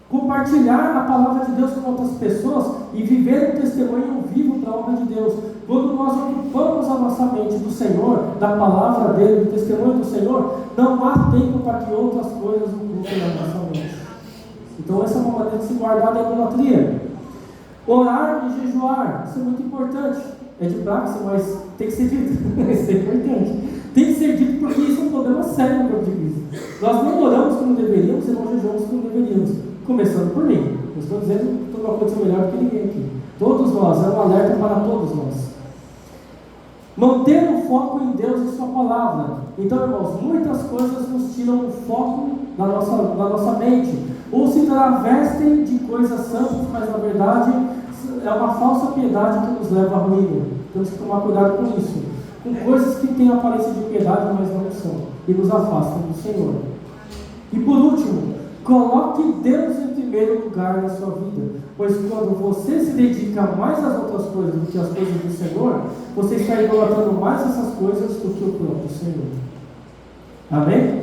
A: Compartilhar a palavra de Deus com outras pessoas e viver um testemunho vivo para a obra de Deus. Quando nós ocupamos a nossa mente do Senhor, da palavra dele, do testemunho do Senhor, não há tempo para que outras coisas ocupem a nossa mente. Então essa é uma maneira de se guardar da idolatria. Orar e jejuar, isso é muito importante. É de praxe, mas tem que ser dito. Isso é importante. Tem que ser dito porque isso é um problema sério no corpo de Cristo. Nós não oramos como deveríamos e não jejuamos como deveríamos. Começando por mim. Eu estou dizendo que tudo vai acontecer melhor do que ninguém aqui. Todos nós, é um alerta para todos nós. Manter o foco em Deus e sua palavra. Então, irmãos, muitas coisas nos tiram o foco da nossa mente. Ou se travestem de coisas santas, mas na verdade é uma falsa piedade que nos leva à ruína. Temos que tomar cuidado com isso. Com coisas que têm aparência de piedade, mas não são. E nos afastam do Senhor. E por último, coloque Deus em primeiro lugar na sua vida. Pois quando você se dedica mais às outras coisas do que às coisas do Senhor, você está idolatrando mais essas coisas do que o próprio Senhor. Amém?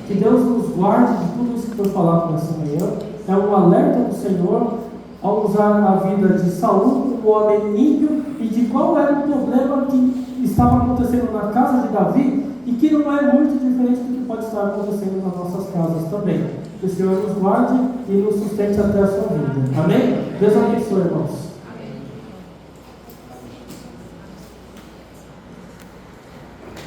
A: Que Deus nos guarde de tudo isso que foi falado nessa manhã. É um alerta do Senhor ao usar a vida de Saul, um homem ímpio, e de qual era o problema que estava acontecendo na casa de Davi e que não é muito diferente do que pode estar acontecendo nas nossas casas também. Que o Senhor nos guarde e nos sustente até a sua vida. Amém? Deus abençoe, irmãos.